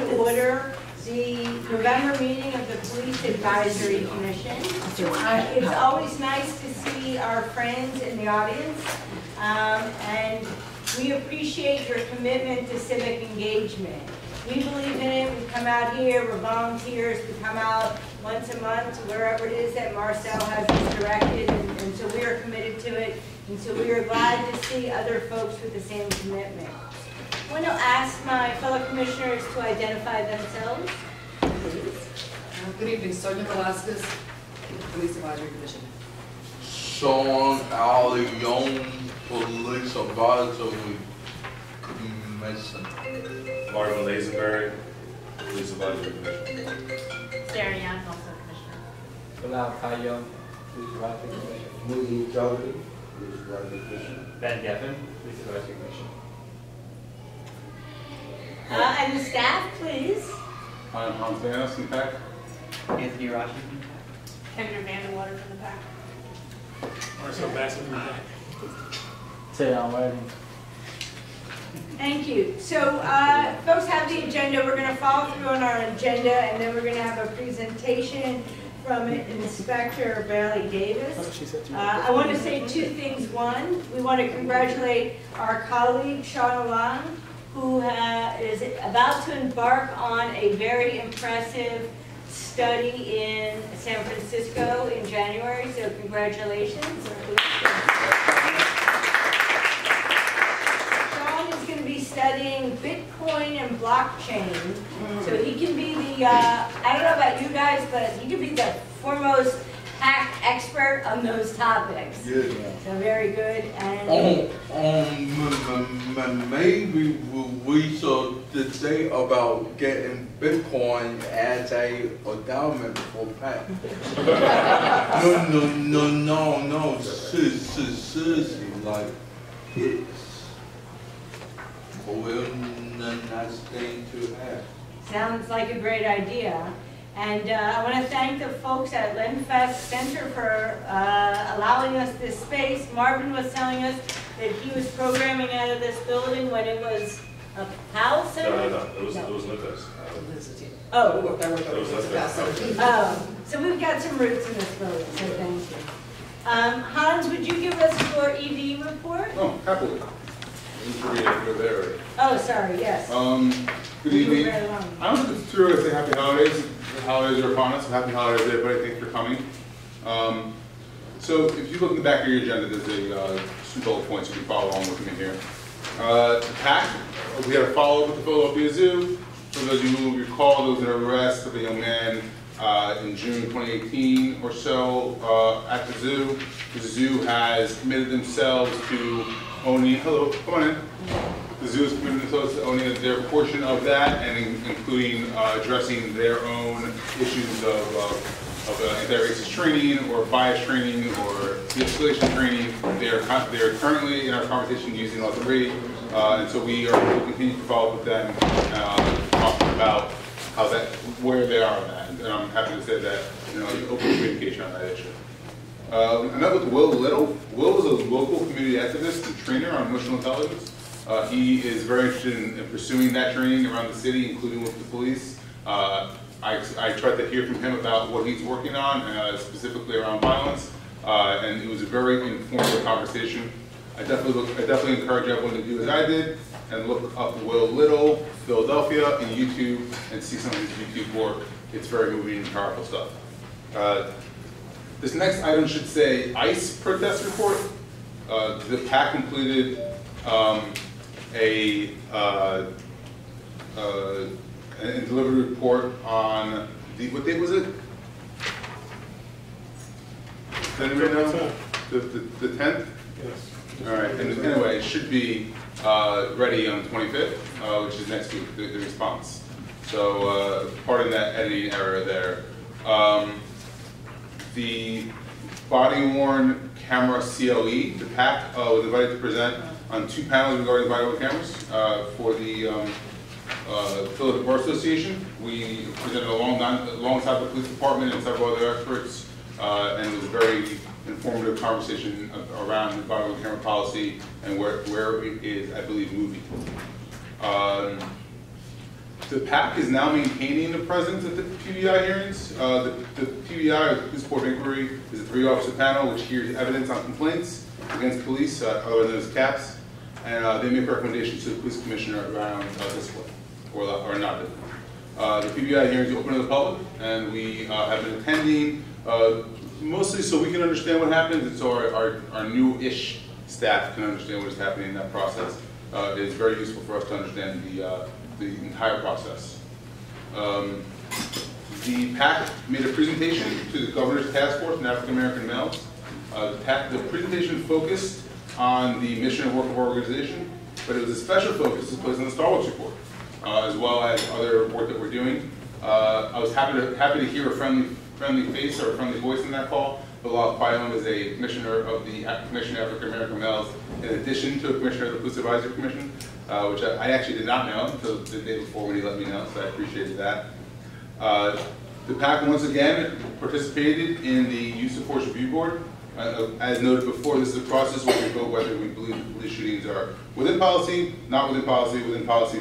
to order the November meeting of the Police Advisory Commission. It's always nice to see our friends in the audience, and we appreciate your commitment to civic engagement. We believe in it. We come out here, we're volunteers, we come out once a month, wherever it is that Marcel has us directed, and so we are committed to it, and so we are glad to see other folks with the same commitment. I want to ask my fellow commissioners to identify themselves, please. Good evening, Sonia Velasquez, Police Advisory Commission. Sean Leon, Police Advisory Commission. Marvin Lazenberry, Police Advisory Commission. Sarah Young, also Commissioner. Bilal Kayyum, Police Advisory Commission. Muhi Chaudhary, Police Advisory Commission. Ben Geffen, Police Advisory Commission. And the staff, please. I'm Hans Menos from PAC. Anthony Raji from PAC. Kendra Vanderwater from the PAC. Marcel Bassett from the PAC. Taylor Wedding. Thank you. So folks have the agenda. We're going to follow through on our agenda, and then we're going to have a presentation from Inspector Bailey Davis. I want to say two things. One, we want to congratulate our colleague, Sean Long, who is about to embark on a very impressive study in San Francisco in January, so congratulations. Sean is going to be studying Bitcoin and blockchain, so he can be the, I don't know about you guys, but he can be the foremost PAC expert on those topics. Yeah. So very good. And Maybe we should debate about getting Bitcoin as a endowment for PAC. No. Seriously, like it's a real nice thing to have. sounds like a great idea. And I want to thank the folks at Lenfest Center for allowing us this space. Marvin was telling us that he was programming out of this building when it was a PAL Center? No. It was Lucas. Oh. Oh. So we've got some roots in this building, so thank you. Hans, would you give us your EV report? Oh, happily. You're there. Oh, sorry, yes. Good evening. Very long. I don't know if it's true to say happy holidays. The holidays are upon us. Happy holidays, everybody. Thanks for coming. So if you look in the back of your agenda, there's some bullet points you can follow along with me here. The PAC, we had a follow-up with the Philadelphia Zoo. For those of you who recall, there was an arrest of a young man in June 2018 or so at the zoo. The zoo has committed themselves to owning, hello, come on in. The zoo has committed themselves to owning their portion of that, and including addressing their own issues of anti-racist training or bias training or de-escalation training. They're currently in our conversation using Law 3, and so we will continue to follow up with them, talking about how that, where they are on that. And I'm happy to say that open communication on that issue. I met with Will Little. Will is a local community activist and trainer on emotional intelligence. He is very interested in pursuing that training around the city, including with the police. I tried to hear from him about what he's working on, specifically around violence, and it was a very informative conversation. I definitely encourage everyone to do as I did and look up Will Little, Philadelphia, in YouTube and see some of his YouTube work. It's very moving and powerful stuff. This next item should say ICE protest report. The PAC completed and delivered a report on what date was it? Does anybody know? The 10th? Yes. All right, and anyway, it should be ready on the 25th, which is next week, the response. So pardon that editing error there. The body-worn camera CLE, the PAC was invited to present on 2 panels regarding body-worn cameras for the Philadelphia Bar Association. We presented alongside the police department and several other experts, and it was a very informative conversation around the body-worn camera policy and where it is, I believe, moving. The PAC is now maintaining the presence at the PBI hearings. The PBI, or the Police Board of Inquiry, is a 3-officer panel which hears evidence on complaints against police, other known as CAPS, and they make recommendations to the police commissioner around discipline, or not discipline. The PBI hearings are open to the public, and we have been attending mostly so we can understand what happens, and so our new-ish staff can understand what is happening in that process. It is very useful for us to understand the entire process. The PAC made a presentation to the Governor's Task Force on African American Males. The presentation focused on the mission and work of our organization, but it was a special focus that placed on the Star Wars report, as well as other work that we're doing. I was happy to hear a friendly face or a friendly voice in that call. Bilal Qayyum is a commissioner of the Commission of African American Males, in addition to a commissioner of the Police Advisory Commission, which I actually did not know until the day before when he let me know, so I appreciated that. The PAC once again participated in the Use of Force Review Board. As noted before, this is a process where we vote whether we believe the police shootings are within policy, not within policy,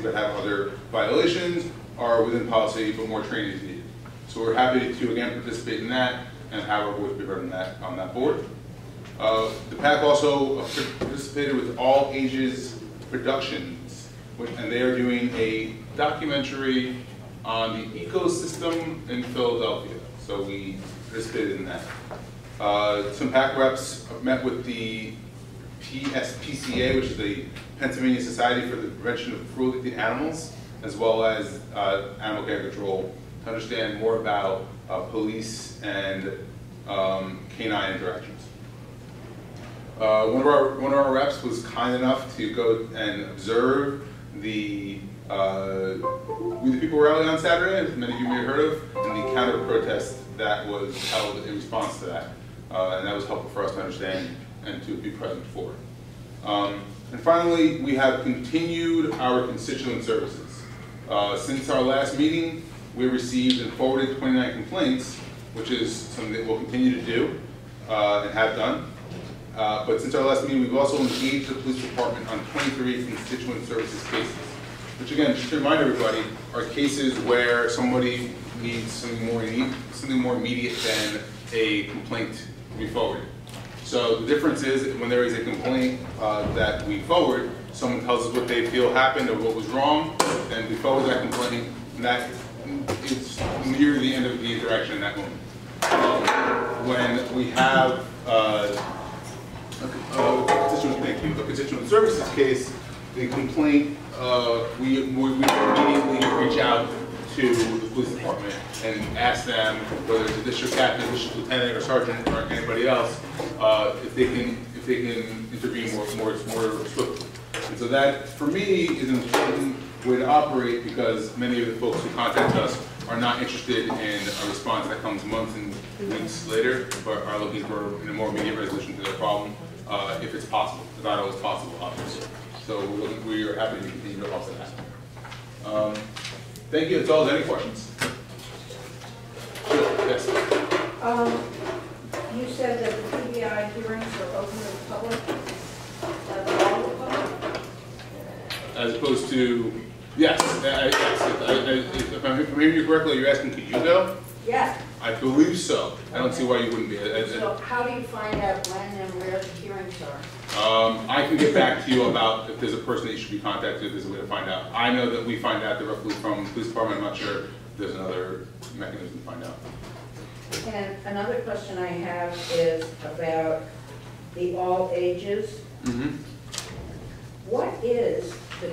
but have other violations, or within policy, but more training is needed. So we're happy to again participate in that and have our voice be heard on that board. The PAC also participated with All Ages Productions, and they are doing a documentary on the ecosystem in Philadelphia. So we participated in that. Some PAC reps met with the PSPCA, which is the Pennsylvania Society for the Prevention of Cruelty to Animals, as well as Animal Care Control, to understand more about police and canine interactions. One of our reps was kind enough to go and observe the We the People rally on Saturday, as many of you may have heard of, and the counter protest that was held in response to that. And that was helpful for us to understand and to be present for. And finally, we have continued our constituent services. Since our last meeting, we received and forwarded 29 complaints, which is something that we'll continue to do and have done. But since our last meeting, we've also engaged the police department on 23 constituent services cases, which again, just to remind everybody, are cases where somebody needs something more immediate than a complaint to be forwarded. So the difference is when there is a complaint that we forward, someone tells us what they feel happened or what was wrong, then we forward that complaint, and that is near the end of the interaction in that moment. When we have a constituent services case, the complaint, we immediately reach out to the police department and ask them, whether it's a district captain, district lieutenant, or sergeant, or anybody else, if they can intervene more swiftly. And so that, for me, is an important way to operate, because many of the folks who contact us are not interested in a response that comes months and weeks later, but are looking for a more immediate resolution to their problem, if it's possible. It's not always possible, obviously. So we are happy to continue to offer that. Thank you. That's all. Any questions? Sure. Yes. You said that the PBI hearings are open to the public. That's all the public? As opposed to, yes. If I'm hearing you correctly, you're asking, could you go? Yes. I believe so. I don't see why you wouldn't be. So how do you find out when and where the hearings are? I can get back to you about if there's a person that you should be contacted. There's a way to find out. I know that we find out directly from the police department. I'm not sure if there's another mechanism to find out. And another question I have is about the all ages. Mm-hmm. What is the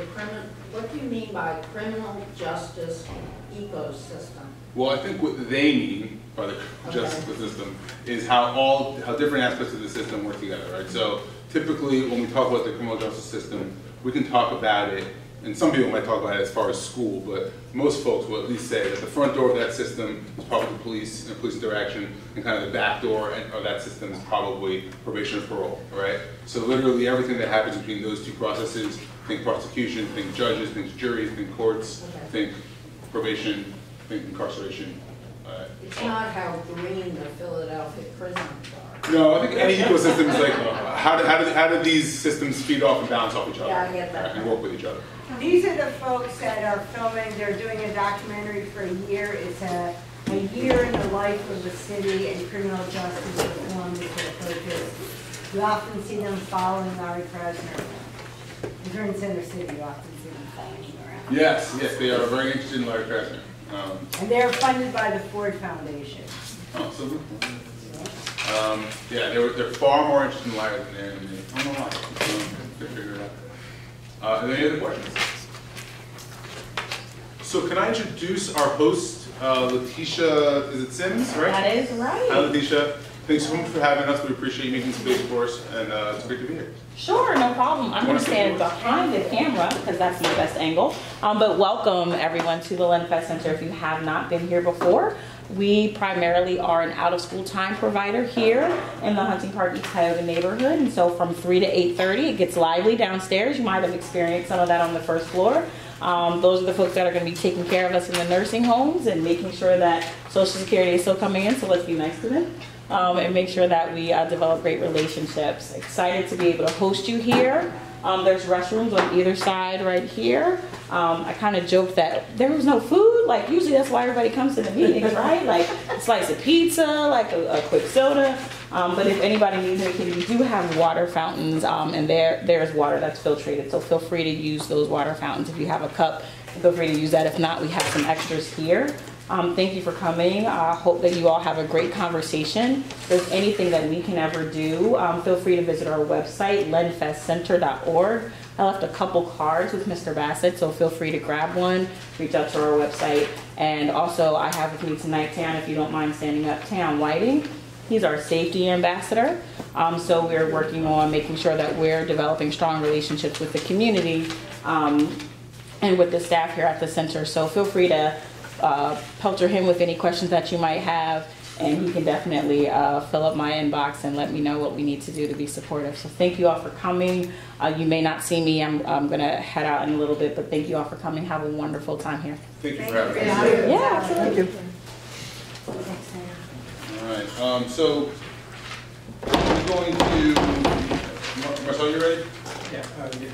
what do you mean by criminal justice ecosystem? Well, I think what they mean by the justice system is how different aspects of the system work together, right? So typically, when we talk about the criminal justice system, we can talk about it, and some people might talk about it as far as school, but most folks will at least say that the front door of that system is probably the police and police interaction, and kind of the back door of that system is probably probation and parole, right? So literally everything that happens between those two processes, think prosecution, think judges, think juries, think courts, think probation, think incarceration, It's not how green the Philadelphia prisons are. No, I think any ecosystem is like, how do these systems feed off and bounce off each other? Yeah, I get that. And work with each other. These are the folks that are filming, they're doing a documentary for a year. It's a year in the life of the city and criminal justice reform is their focus. You often see them following Larry Krasner. If you're in Center City, you often see them following him around. Yes, they are very interested in Larry Krasner. And they're funded by the Ford Foundation. Oh, so good. Yeah, they're far more interested in Larry than they are in me. I don't know why. They figure it out. Are there any other questions? So can I introduce our host, Letitia, is it Sims, right? That is right. Hi, Letitia. Thanks so much for having us. We appreciate you making space for us, and it's great to be here. Sure, no problem. I'm going to stand behind the camera because that's my best angle. But welcome everyone to the LenFest Center. If you have not been here before, we primarily are an out-of-school time provider here in the Hunting Park East Tioga neighborhood. And so from 3 to 8:30, it gets lively downstairs. You might have experienced some of that on the first floor. Those are the folks that are going to be taking care of us in the nursing homes and making sure that Social Security is still coming in, so let's be nice to them. And make sure that we develop great relationships. Excited to be able to host you here. There's restrooms on either side right here. I kind of joked that there was no food. Like usually that's why everybody comes to the meetings, right? Like a slice of pizza, like a quick soda. But if anybody needs anything, we do have water fountains, and there's water that's filtrated. So feel free to use those water fountains. If you have a cup, feel free to use that. If not, we have some extras here. Thank you for coming. I hope that you all have a great conversation. If there's anything that we can ever do, feel free to visit our website, lenfestcenter.org. I left a couple cards with Mr. Bassett, so feel free to grab one, reach out to our website. And also, I have with me tonight, Tan, if you don't mind standing up, Tan Whiting. He's our safety ambassador. So we're working on making sure that we're developing strong relationships with the community and with the staff here at the center. So feel free to pelter him with any questions that you might have, and he can definitely fill up my inbox and let me know what we need to do to be supportive. So thank you all for coming. You may not see me. I'm going to head out in a little bit, but thank you all for coming. Have a wonderful time here. Thank you for having us. Yeah, absolutely. All right. So we're going to Marcel, you ready? Yeah, yes.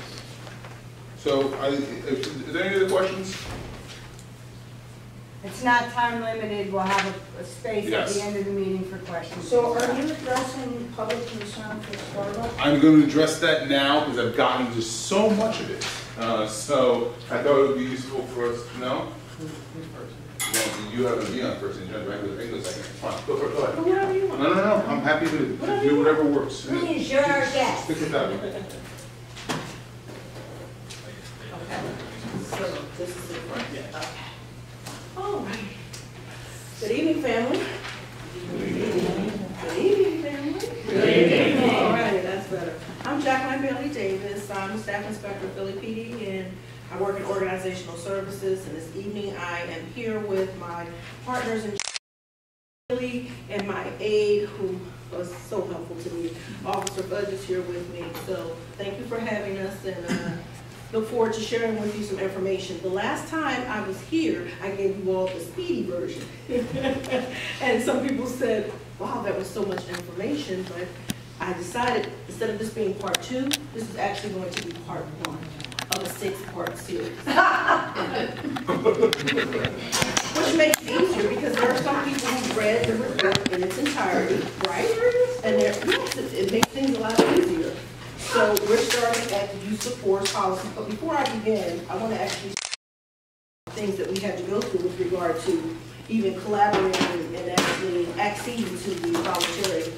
So is there any other questions? It's not time limited. We'll have a space at the end of the meeting for questions. So are you addressing public concern for Starbucks? I'm going to address that now because I've gotten into so much of it. So I thought it would be useful for us to know. Well, you have to be on first agenda. I go second. Fine. Go ahead. Whatever you want. No. I'm happy to do whatever works. Please, you're our guest. Stick with that. Okay. So this is it, right? Okay. All right. Good evening, family. Good evening, family. Good evening. All right, that's better. I'm Jacqueline Bailey Davis. I'm a staff inspector of Philly PD, and I work in organizational services. And this evening, I am here with my partners in Philly and my aide, who was so helpful to me. Officer Budge is here with me. So thank you for having us, and look forward to sharing with you some information. The last time I was here, I gave you all the speedy version. And some people said, wow, that was so much information, but I decided instead of this being part 2, this is actually going to be part 1 of a 6-part series. Which makes it easier because there are some people who read the report in its entirety, right? And yes, it makes things a lot easier. So we're starting at the use of force policy, but before I begin, I want to actually things that we had to go through with regard to even collaborating and actually acceding to the voluntary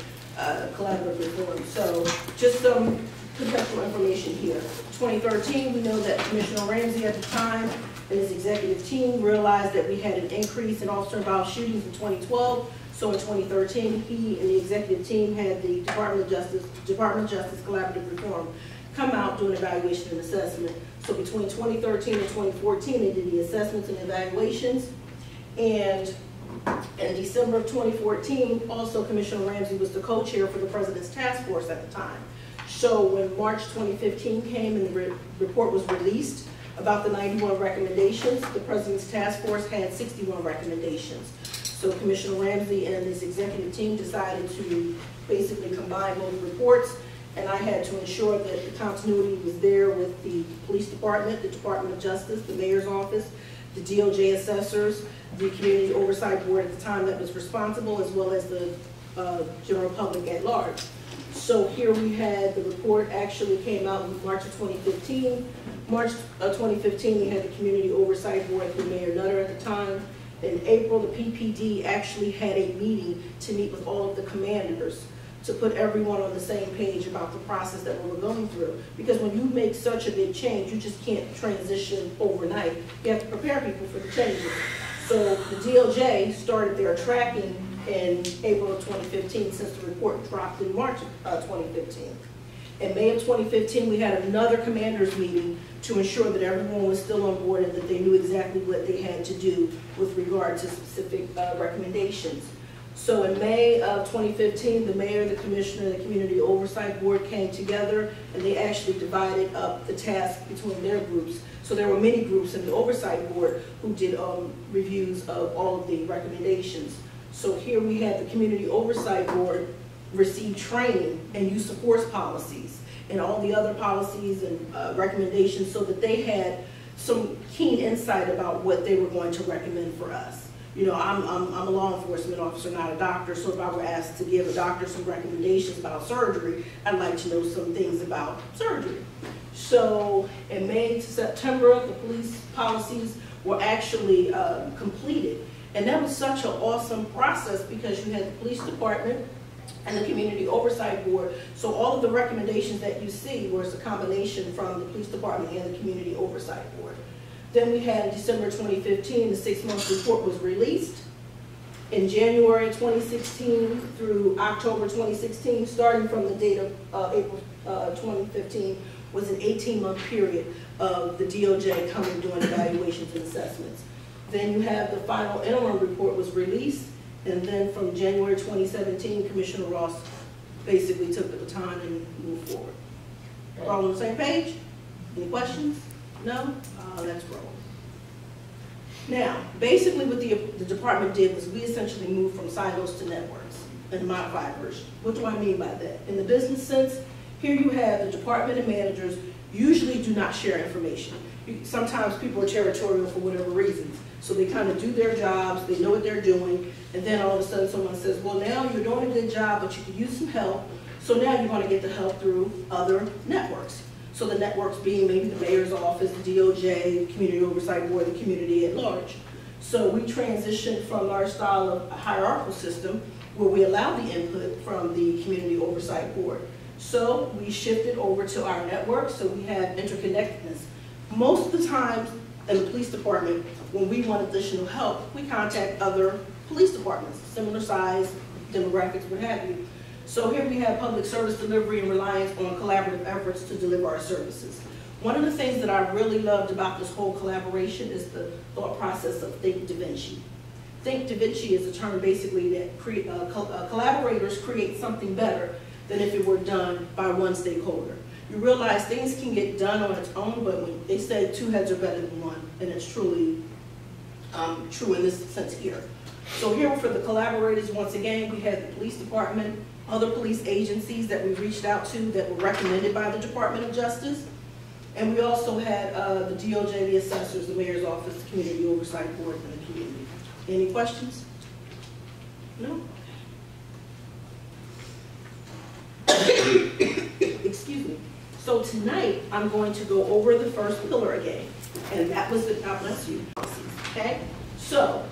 collaborative reform. So just some contextual information here. 2013, we know that Commissioner Ramsey at the time and his executive team realized that we had an increase in officer-involved shootings in 2012. So in 2013, he and the executive team had the Department of Justice Collaborative Reform come out, do an evaluation and assessment. So between 2013 and 2014, they did the assessments and evaluations. And in December of 2014, also Commissioner Ramsey was the co-chair for the President's Task Force at the time. So when March 2015 came and the report was released about the 91 recommendations, the President's Task Force had 61 recommendations. So Commissioner Ramsey and his executive team decided to basically combine both reports, and I had to ensure that the continuity was there with the police department, the Department of Justice, the mayor's office, the DOJ assessors, the community oversight board at the time that was responsible, as well as the general public at large. So here we had, the report actually came out in March of 2015. March of 2015, we had the community oversight board through Mayor Nutter at the time. In April, the PPD actually had a meeting to meet with all of the commanders to put everyone on the same page about the process that we were going through. Because when you make such a big change, you just can't transition overnight. You have to prepare people for the changes. So the DOJ started their tracking in April of 2015 since the report dropped in March of 2015. In May of 2015, we had another commanders meeting to ensure that everyone was still on board and that they knew exactly what they had to do with regard to specific recommendations. So in May of 2015, the mayor, the commissioner, the community oversight board came together, and they actually divided up the task between their groups. So there were many groups in the oversight board who did reviews of all of the recommendations. So here we had the community oversight board receive training and use of force policies and all the other policies and recommendations, so that they had some keen insight about what they were going to recommend for us. You know, I'm a law enforcement officer, not a doctor, so if I were asked to give a doctor some recommendations about surgery, I'd like to know some things about surgery. So in May to September, the police policies were actually completed. And that was such an awesome process because you had the police department and the community oversight board. So all of the recommendations that you see was a combination from the police department and the community oversight board. Then we had in December 2015, the 6-month report was released. In January 2016 through October 2016, starting from the date of April 2015, was an 18-month period of the DOJ coming doing evaluations and assessments. Then you have the final interim report was released, and then from January 2017, Commissioner Ross basically took the baton and moved forward. All on the same page? Any questions? No? Let's roll. Now, basically what the department did was we essentially moved from silos to networks in a modified version. What do I mean by that? In the business sense, here you have the department and managers usually do not share information. Sometimes people are territorial for whatever reasons. So they kind of do their jobs, they know what they're doing, and then all of a sudden someone says, well, now you're doing a good job, but you could use some help. So now you're going to get the help through other networks. So the networks being maybe the mayor's office, the DOJ, the community oversight board, the community at large. So we transitioned from our style of a hierarchical system where we allow the input from the community oversight board. So we shifted over to our network, so we have interconnectedness. Most of the time in the police department, when we want additional help, we contact other police departments, similar size, demographics, what have you. So here we have public service delivery and reliance on collaborative efforts to deliver our services. One of the things that I really loved about this whole collaboration is the thought process of Think Da Vinci. Think Da Vinci is a term basically that collaborators create something better than if it were done by one stakeholder. You realize things can get done on its own, but when they say two heads are better than one, and it's truly true in this sense here. So here for the collaborators, once again, we had the police department, other police agencies that we reached out to that were recommended by the Department of Justice. And we also had the DOJ, the assessors, the mayor's office, the community oversight board, and the community. Any questions? No? Excuse me. So tonight, I'm going to go over the first pillar again. And that was the, God bless you, policies, okay? So,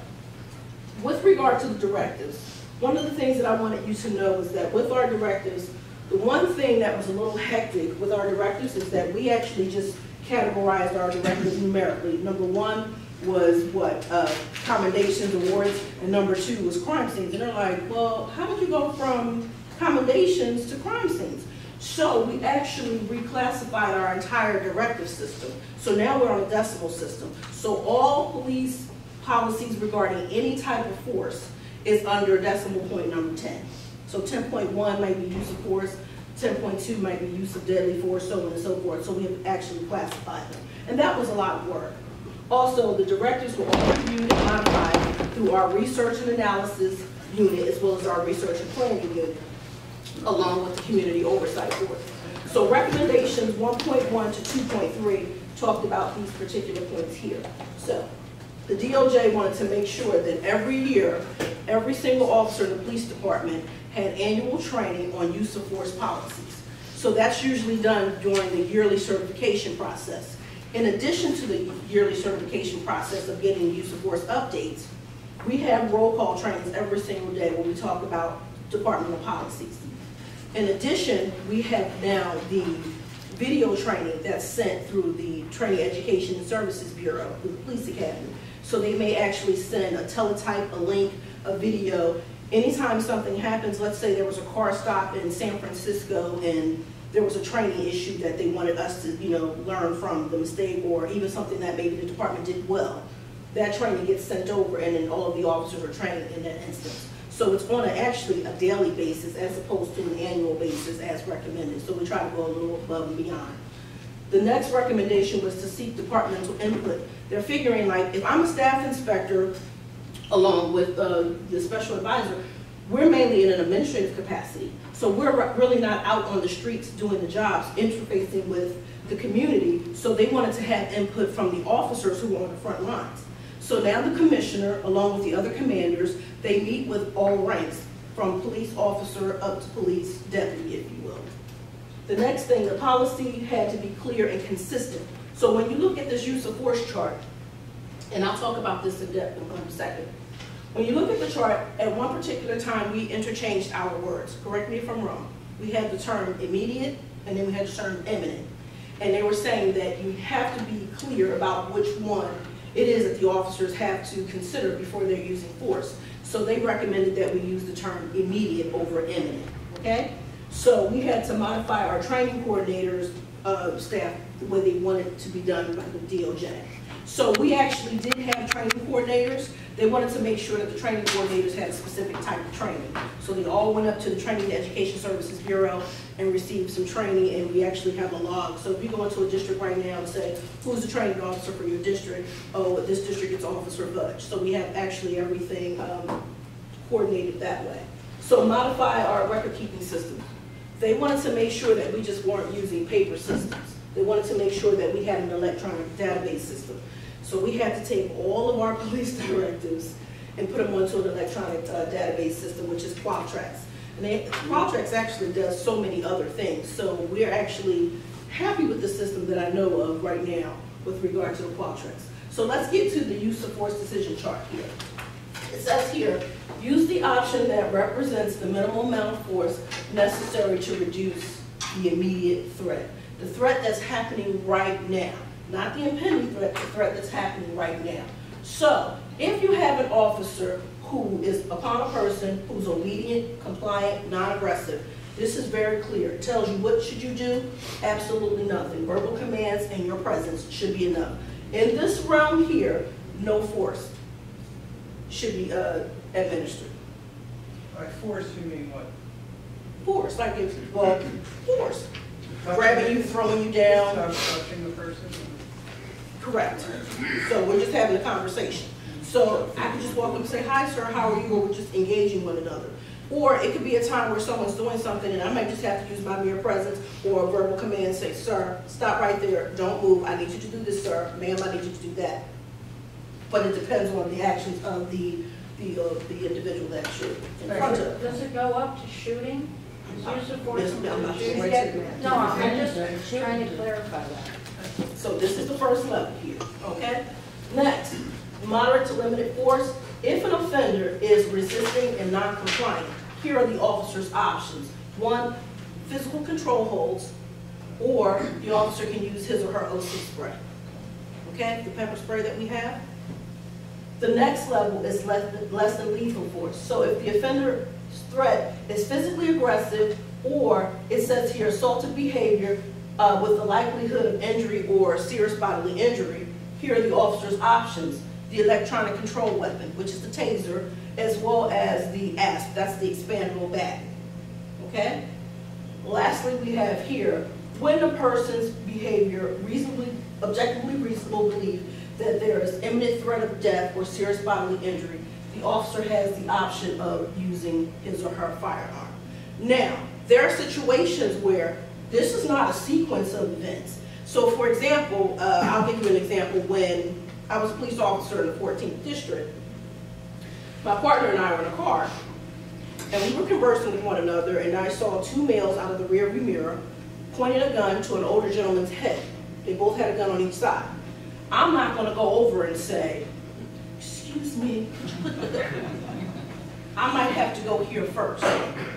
with regard to the directives, one of the things that I wanted you to know is that with our directives, the one thing that was a little hectic with our directives is that we actually just categorized our directives numerically. Number one was what? Commendations, awards, and number two was crime scenes. And they're like, well, how did you go from commendations to crime scenes? So we actually reclassified our entire directive system. So now we're on a decimal system. So all police policies regarding any type of force is under decimal point number 10. So 10.1 might be use of force, 10.2 might be use of deadly force, so on and so forth. So we have actually classified them. And that was a lot of work. Also, the directives were all reviewed and modified through our research and analysis unit, as well as our research and planning unit, along with the community oversight board. So recommendations 1.1 to 2.3 talked about these particular points here. So the DOJ wanted to make sure that every year, every single officer in the police department had annual training on use of force policies. So that's usually done during the yearly certification process. In addition to the yearly certification process of getting use of force updates, we have roll call trainings every single day where we talk about departmental policies. In addition, we have now the video training that's sent through the Training Education and Services Bureau, the Police Academy. So they may actually send a teletype, a link, a video. Anytime something happens, let's say there was a car stop in San Francisco and there was a training issue that they wanted us to, learn from the mistake, or even something that maybe the department did well. That training gets sent over, and then all of the officers are trained in that instance. So it's on actually a daily basis as opposed to an annual basis as recommended. So we try to go a little above and beyond. The next recommendation was to seek departmental input. They're figuring, like, if I'm a staff inspector along with the special advisor, we're mainly in an administrative capacity. So we're really not out on the streets doing the jobs, interfacing with the community. So they wanted to have input from the officers who are on the front lines. So now the commissioner, along with the other commanders, they meet with all ranks, from police officer up to police deputy, if you will. The next thing, the policy had to be clear and consistent. So when you look at this use of force chart, and I'll talk about this in depth in 1 second. When you look at the chart, at one particular time, we interchanged our words. Correct me if I'm wrong. We had the term immediate, and then we had the term imminent. And they were saying that you have to be clear about which one it is that the officers have to consider before they're using force. So they recommended that we use the term immediate over imminent, okay? So we had to modify our training coordinators' staff the way they wanted it to be done by the DOJ. So we actually did have training coordinators. They wanted to make sure that the training coordinators had a specific type of training. So they all went up to the Training and Education Services Bureau and received some training, and we actually have a log. So if you go into a district right now and say, who's the training officer for your district? Oh, this district it's Officer Budge. So we have actually everything coordinated that way. So modify our record-keeping system. They wanted to make sure that we just weren't using paper systems. They wanted to make sure that we had an electronic database system. So we had to take all of our police directives and put them onto an electronic database system, which is Qualtrics. And Qualtrics actually does so many other things. So we're actually happy with the system that I know of right now with regard to the Qualtrics. So let's get to the use of force decision chart here. It says here, use the option that represents the minimal amount of force necessary to reduce the immediate threat. The threat that's happening right now. Not the impending threat, the threat that's happening right now. So, if you have an officer who is upon a person who's obedient, compliant, non-aggressive, this is very clear. It tells you what should you do? Absolutely nothing. Verbal commands and your presence should be enough. In this realm here, no force should be administered. By force, you mean what? Force, like if, well, force. Grabbing you, throwing you down. Stop touching the person? Correct. So we're just having a conversation. So I could just walk up and say, hi sir, how are you? Or we're just engaging one another. Or it could be a time where someone's doing something and I might just have to use my mere presence or a verbal command, say, sir, stop right there, don't move, I need you to do this, sir, ma'am, I need you to do that. But it depends on the actions of the individual that you're in front of. Does it go up to shooting? Is use of force Yes, include I'm not shooting? sure. No, I'm just trying to clarify that. So this is the first level here, okay? Next, moderate to limited force. If an offender is resisting and non-compliant, here are the officer's options. One, physical control holds, or the officer can use his or her OC spray. Okay, the pepper spray that we have. The next level is less than lethal force. So if the offender's threat is physically aggressive, or it says here assaultive behavior with the likelihood of injury or serious bodily injury, here are the officer's options. The electronic control weapon, which is the taser, as well as the ASP, that's the expandable bag, okay? Lastly, we have here, when a person's behavior objectively reasonable belief that there is imminent threat of death or serious bodily injury, the officer has the option of using his or her firearm. Now, there are situations where this is not a sequence of events. So for example, I'll give you an example. When I was a police officer in the 14th district, my partner and I were in a car, and we were conversing with one another, and I saw two males out of the rearview mirror pointing a gun to an older gentleman's head. They both had a gun on each side. I'm not going to go over and say, excuse me, could you put the gun? I might have to go here first,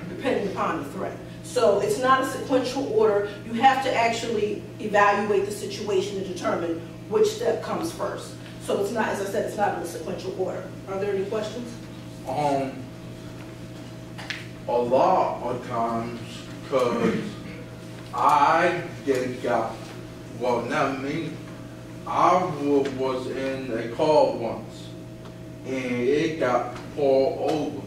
depending upon the threat. So it's not a sequential order. You have to actually evaluate the situation to determine which step comes first. So it's not, as I said, it's not in a sequential order. Are there any questions? A lot of times, because I get got, well, not me, I was in a car once, and it got pulled over.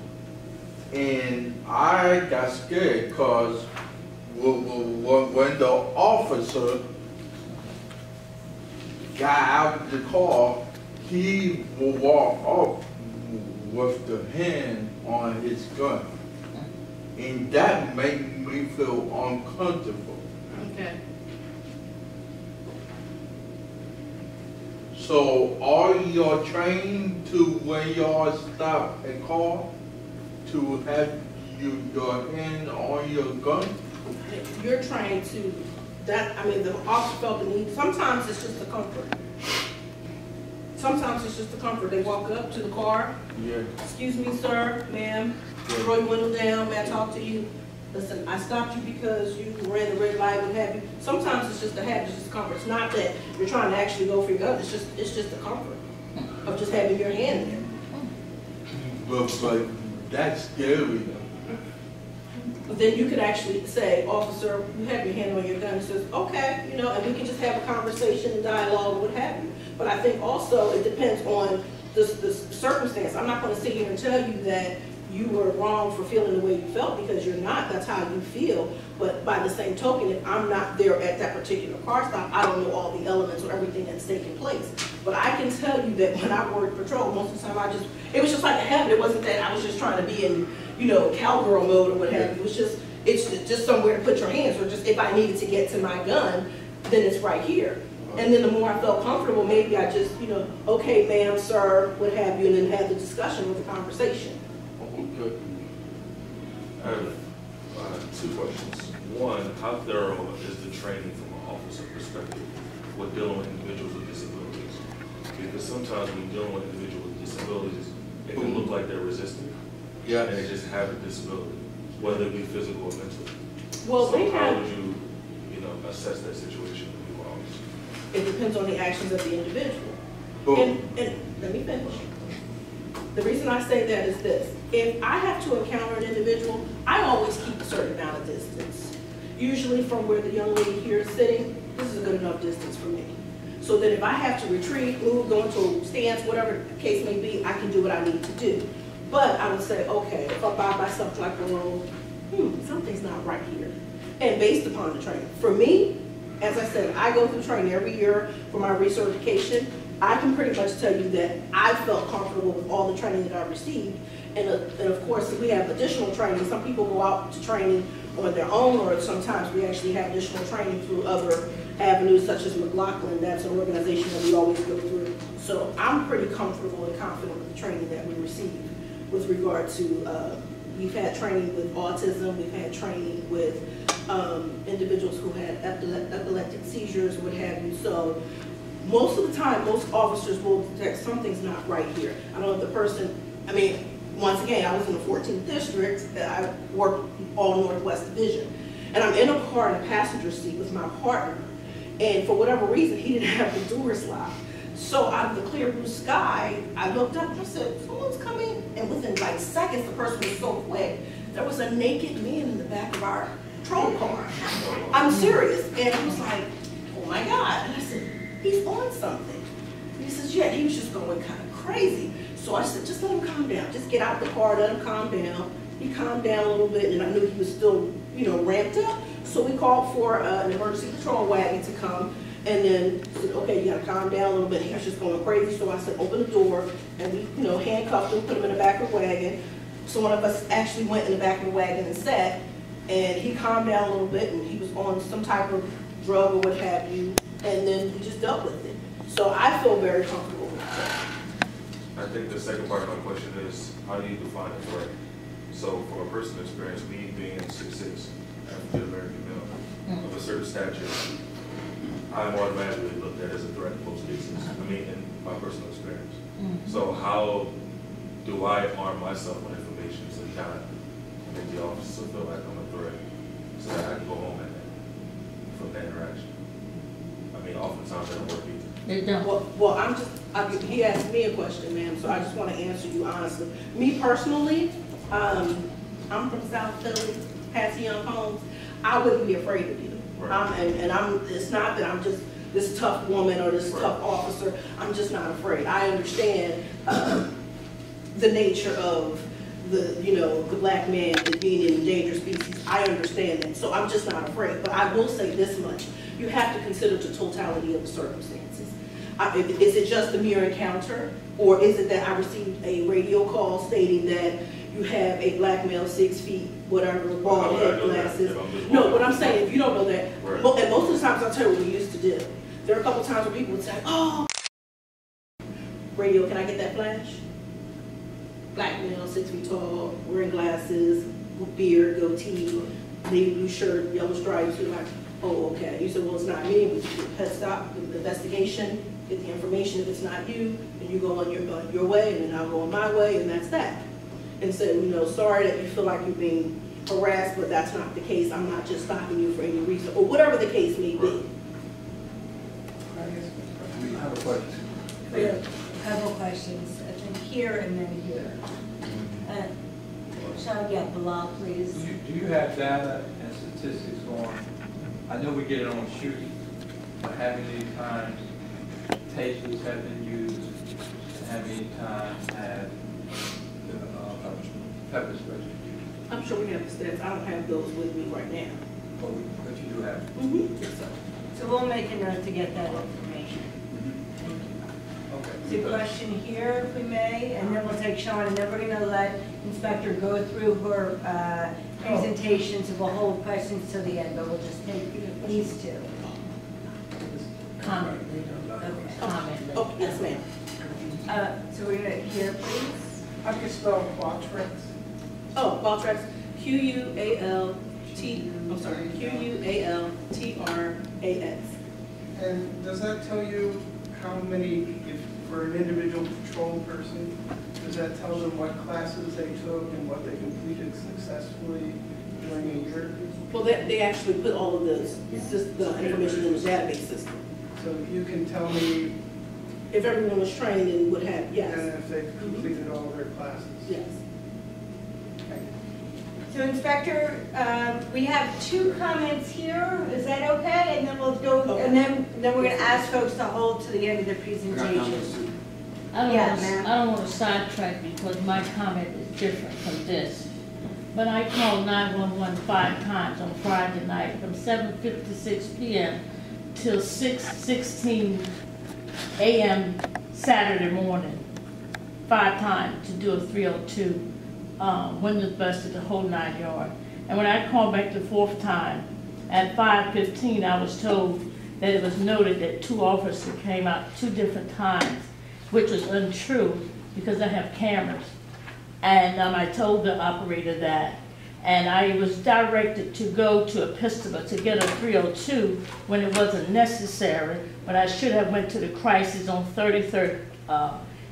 And I got scared because when the officer got out of the car, he would walk up with the hand on his gun. And that made me feel uncomfortable. Okay. So are y'all trained to, when y'all stop a car, to have your hand on your gun? You're trying to, the officer felt the need. Sometimes it's just the comfort. Sometimes it's just the comfort. They walk up to the car. Yeah. Excuse me, sir, ma'am. Roll your window down. May I talk to you? Listen, I stopped you because you ran the red light, what have you. Sometimes it's just the habit, it's just comfort. It's not that you're trying to actually go for your gun. It's just the comfort of just having your hand there. But that's scary. But then you could actually say, officer, you have your hand on your gun. He says, okay, and we can just have a conversation and dialogue, what have you. But I think also it depends on the circumstance. I'm not going to sit here and tell you that you were wrong for feeling the way you felt, because you're not. That's how you feel. But by the same token, if I'm not there at that particular car stop, I don't know all the elements or everything that's taking place. But I can tell you that when I worked patrol, most of the time it was just like a habit. It wasn't that I was just trying to be in, cowgirl mode or what have you. It's just somewhere to put your hands, or just if I needed to get to my gun, then it's right here. And then the more I felt comfortable, maybe I just, okay, ma'am, sir, what have you, and then have the discussion with the conversation. Okay. I have two questions. One, how thorough is the training from an officer perspective with dealing with individuals with disabilities? Because sometimes when you're dealing with individuals with disabilities, it can look like they're resistant. Yeah. And they just have a disability, whether it be physical or mental. Well, so how would you, assess that situation with your officer? It depends on the actions of the individual. And let me finish. The reason I say that is this. If I have to encounter an individual, I always keep a certain amount of distance. Usually from where the young lady here is sitting, this is a good enough distance for me. So that if I have to retreat, move, go into a stance, whatever the case may be, I can do what I need to do. But I would say, okay, if I buy myself like a little, something's not right here. And based upon the training. For me, as I said, I go through training every year for my recertification. I can pretty much tell you that I felt comfortable with all the training that I received. And of course, we have additional training. Some people go out to training on their own, or sometimes we actually have additional training through other avenues, such as McLaughlin. That's an organization that we always go through. So I'm pretty comfortable and confident with the training that we receive with regard to, we've had training with autism, we've had training with individuals who had epileptic seizures, what have you. So most of the time, most officers will detect something's not right here. I don't know if the person, once again, I was in the 14th district, I worked all Northwest Division. And I'm in a car in the passenger seat with my partner. And for whatever reason, he didn't have the doors locked. So out of the clear blue sky, I looked up and I said, someone's coming. And within like seconds, the person was so quick, there was a naked man in the back of our patrol car. I'm serious. And I was like, oh my God. And I said, he's on something. And he says, yeah, he was just going kind of crazy. So I said, just let him calm down. Just get out the car, let him calm down. He calmed down a little bit, and I knew he was still, ramped up. So we called for an emergency patrol wagon to come. And then said, okay, you gotta calm down a little bit. He was just going crazy. So I said, open the door, and we, handcuffed him, put him in the back of the wagon. So one of us actually went in the back of the wagon and sat, and he calmed down a little bit, and he was on some type of drug or what have you, and then we just dealt with it. So I feel very comfortable with that. I think the second part of my question is, how do you define a threat? So from a personal experience, me being 6'6", African-American male, of a certain stature, I'm automatically looked at as a threat in most cases. I mean, in my personal experience. So how do I arm myself with information to not make the officer feel like I'm a threat, so that I can go home at night from that interaction? I mean, oftentimes they don't work either. They don't. Well, he asked me a question, ma'am, so I just want to answer you honestly. Me personally, I'm from South Philly, Patsy Young Homes. I wouldn't be afraid of you. Right. It's not that I'm just this tough woman or this tough officer. I'm just not afraid. I understand the nature of the black man being an endangered species. I understand that, so I'm just not afraid. But I will say this much: you have to consider the totality of the circumstances. Is it just a mere encounter, or is it that I received a radio call stating that you have a black male, 6 feet, whatever, bald head, glasses? No, what I'm saying, if you don't know that, and most of the times I'll tell you what we used to do. There are a couple times where people would say, oh, radio, can I get that flash? Black male, 6 feet tall, wearing glasses, beard, goatee, navy blue shirt, yellow stripes. You're like, oh, okay. You said, well, it's not me. We had stopped the investigation, get the information. If it's not you, then you go on your way, and then I'll go on my way, and that's that. And so, sorry that you feel like you're being harassed, but that's not the case. I'm not just stopping you for any reason, or whatever the case may be. I have a question. A couple questions. I think here and then here. Shall I get below, please? Do you have data and statistics on, I know we get it on shooting, but how many times tasers have been used, and how many times have pepper spray been used? I'm sure we have the stats. I don't have those with me right now. But you do have it. Mm-hmm. So we'll make a note to get that information. Okay. So question here, if we may, and then we'll take Sean, and then we're going to let Inspector go through her presentation, so we'll hold questions till the end, but we'll just take these two. Comment. Okay. Comment. Oh, yes, ma'am. So we're going to hear, please. How do you spell Qualtrics? Oh, Qualtrics, Qualtras. And does that tell you how many, if for an individual patrol person, does that tell them what classes they took and what they completed successfully during a year? Well, they actually put all of the information in the database system. So you can tell me, If everyone was trained and would have, yes. and if they've completed all their classes? Yes. So Inspector, we have two comments here. Is that okay? And then we'll go, and then we're going to ask folks to hold to the end of the presentation. Yeah, ma'am. I don't want to sidetrack because my comment is different from this. But I called 911 5 times on Friday night from 7:56 p.m. till 6:16 a.m. Saturday morning, 5 times to do a 302. Windows busted, the whole 9 yards. And when I called back the 4th time, at 5:15, I was told that it was noted that 2 officers came out 2 different times, which was untrue because I have cameras. And I told the operator that. And I was directed to go to Episcopal to get a 302 when it wasn't necessary, when I should have went to the crisis on 33rd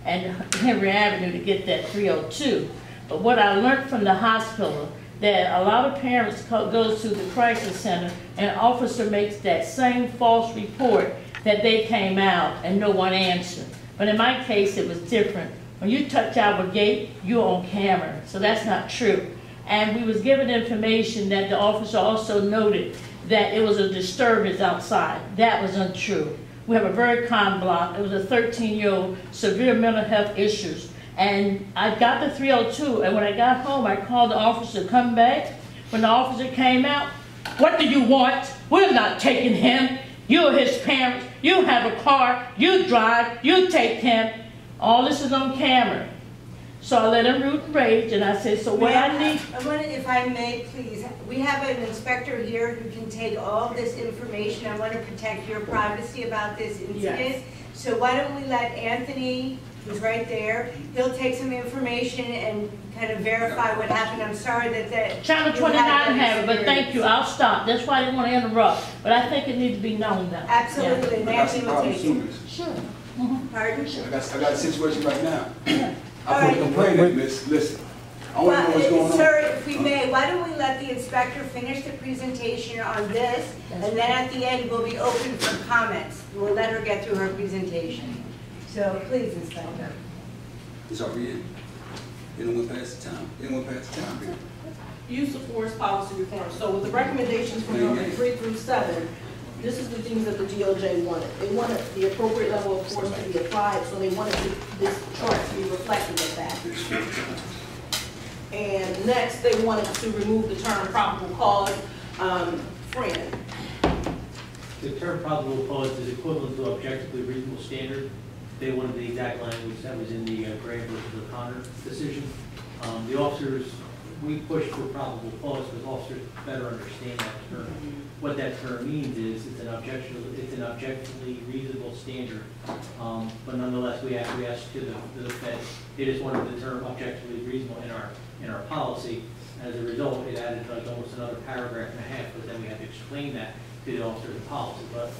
and Henry Avenue to get that 302. But what I learned from the hospital, that a lot of parents goes to the crisis center and an officer makes that same false report that they came out and no one answered. But in my case, it was different. When you touch our gate, you're on camera, so that's not true. And we was given information that the officer also noted that it was a disturbance outside. That was untrue. We have a very calm block. It was a 13-year-old, severe mental health issues. And I got the 302, and when I got home, I called the officer to come back. When the officer came out, what do you want? We're not taking him. You're his parents. You have a car. You drive. You take him. All this is on camera. So I let him root and rage, and I said, so what I need... I want to, if I may, please, we have an inspector here who can take all this information. I want to protect your privacy about this incident. Yes. So why don't we let Anthony, who's right there, he'll take some information and kind of verify what happened. I'm sorry that Channel 29 have it, but thank you, I'll stop. That's why I didn't want to interrupt, but I think it needs to be known now. Absolutely, and Anthony will take it. Sure. Pardon? I got a situation right now. All I put right. a complaint in, miss, listen. I want to know what's going on. Sir, if we may, why don't we let the inspector finish the presentation on this, and then at the end, we'll be open for comments. We'll let her get through her presentation. So please, Inspector. It's already in. Anyone pass the time? Anyone pass the time here? Use of force policy reform. So with the recommendations from number 3 through 7, this is the things that the DOJ wanted. They wanted the appropriate level of force to be applied, so they wanted this chart to be reflective of that. And next, they wanted to remove the term probable cause. Fran. The term probable cause is equivalent to objectively reasonable standard. They wanted the exact language that was in the Graham versus O'Connor decision. The officers, we pushed for probable cause because officers better understand that term. What that term means is it's an objectively reasonable standard. But nonetheless, we acquiesced to the Fed. They just wanted the term objectively reasonable in our policy. As a result, it added like almost another paragraph and a half, but then we had to explain that to the officers in policy. But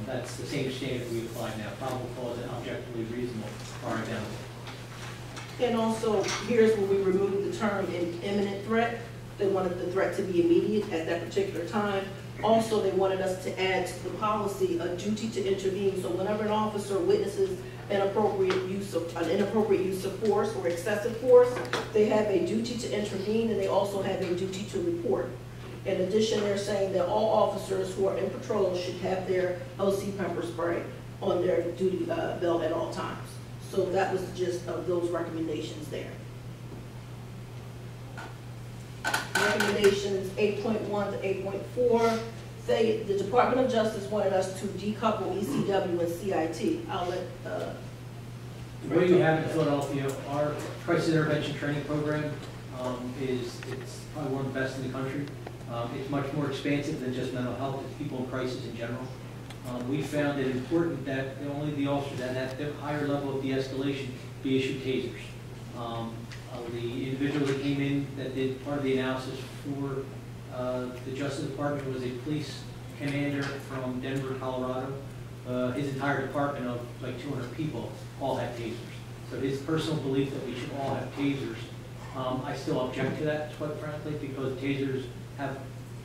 that's the same standard we apply now. Probable cause and objectively reasonable are identical. And also, here's where we removed the term imminent threat. They wanted the threat to be immediate at that particular time. Also, they wanted us to add to the policy a duty to intervene. So whenever an officer witnesses an inappropriate use of force or excessive force, they have a duty to intervene, and they also have a duty to report. In addition, they're saying that all officers who are in patrol should have their OC pepper spray on their duty belt at all times. So that was the gist of those recommendations there. Recommendations 8.1 to 8.4 say the Department of Justice wanted us to decouple ECW and CIT. I'll let the way we have in Philadelphia, our crisis intervention training program it's probably one of the best in the country. It's much more expansive than just mental health. It's people in crisis in general. We found it important that only the officers that have the higher level of de-escalation be issued tasers. The individual that came in that did part of the analysis for the Justice Department was a police commander from Denver, Colorado. His entire department of like 200 people all had tasers. So his personal belief that we should all have tasers, I still object to that, quite frankly, because tasers have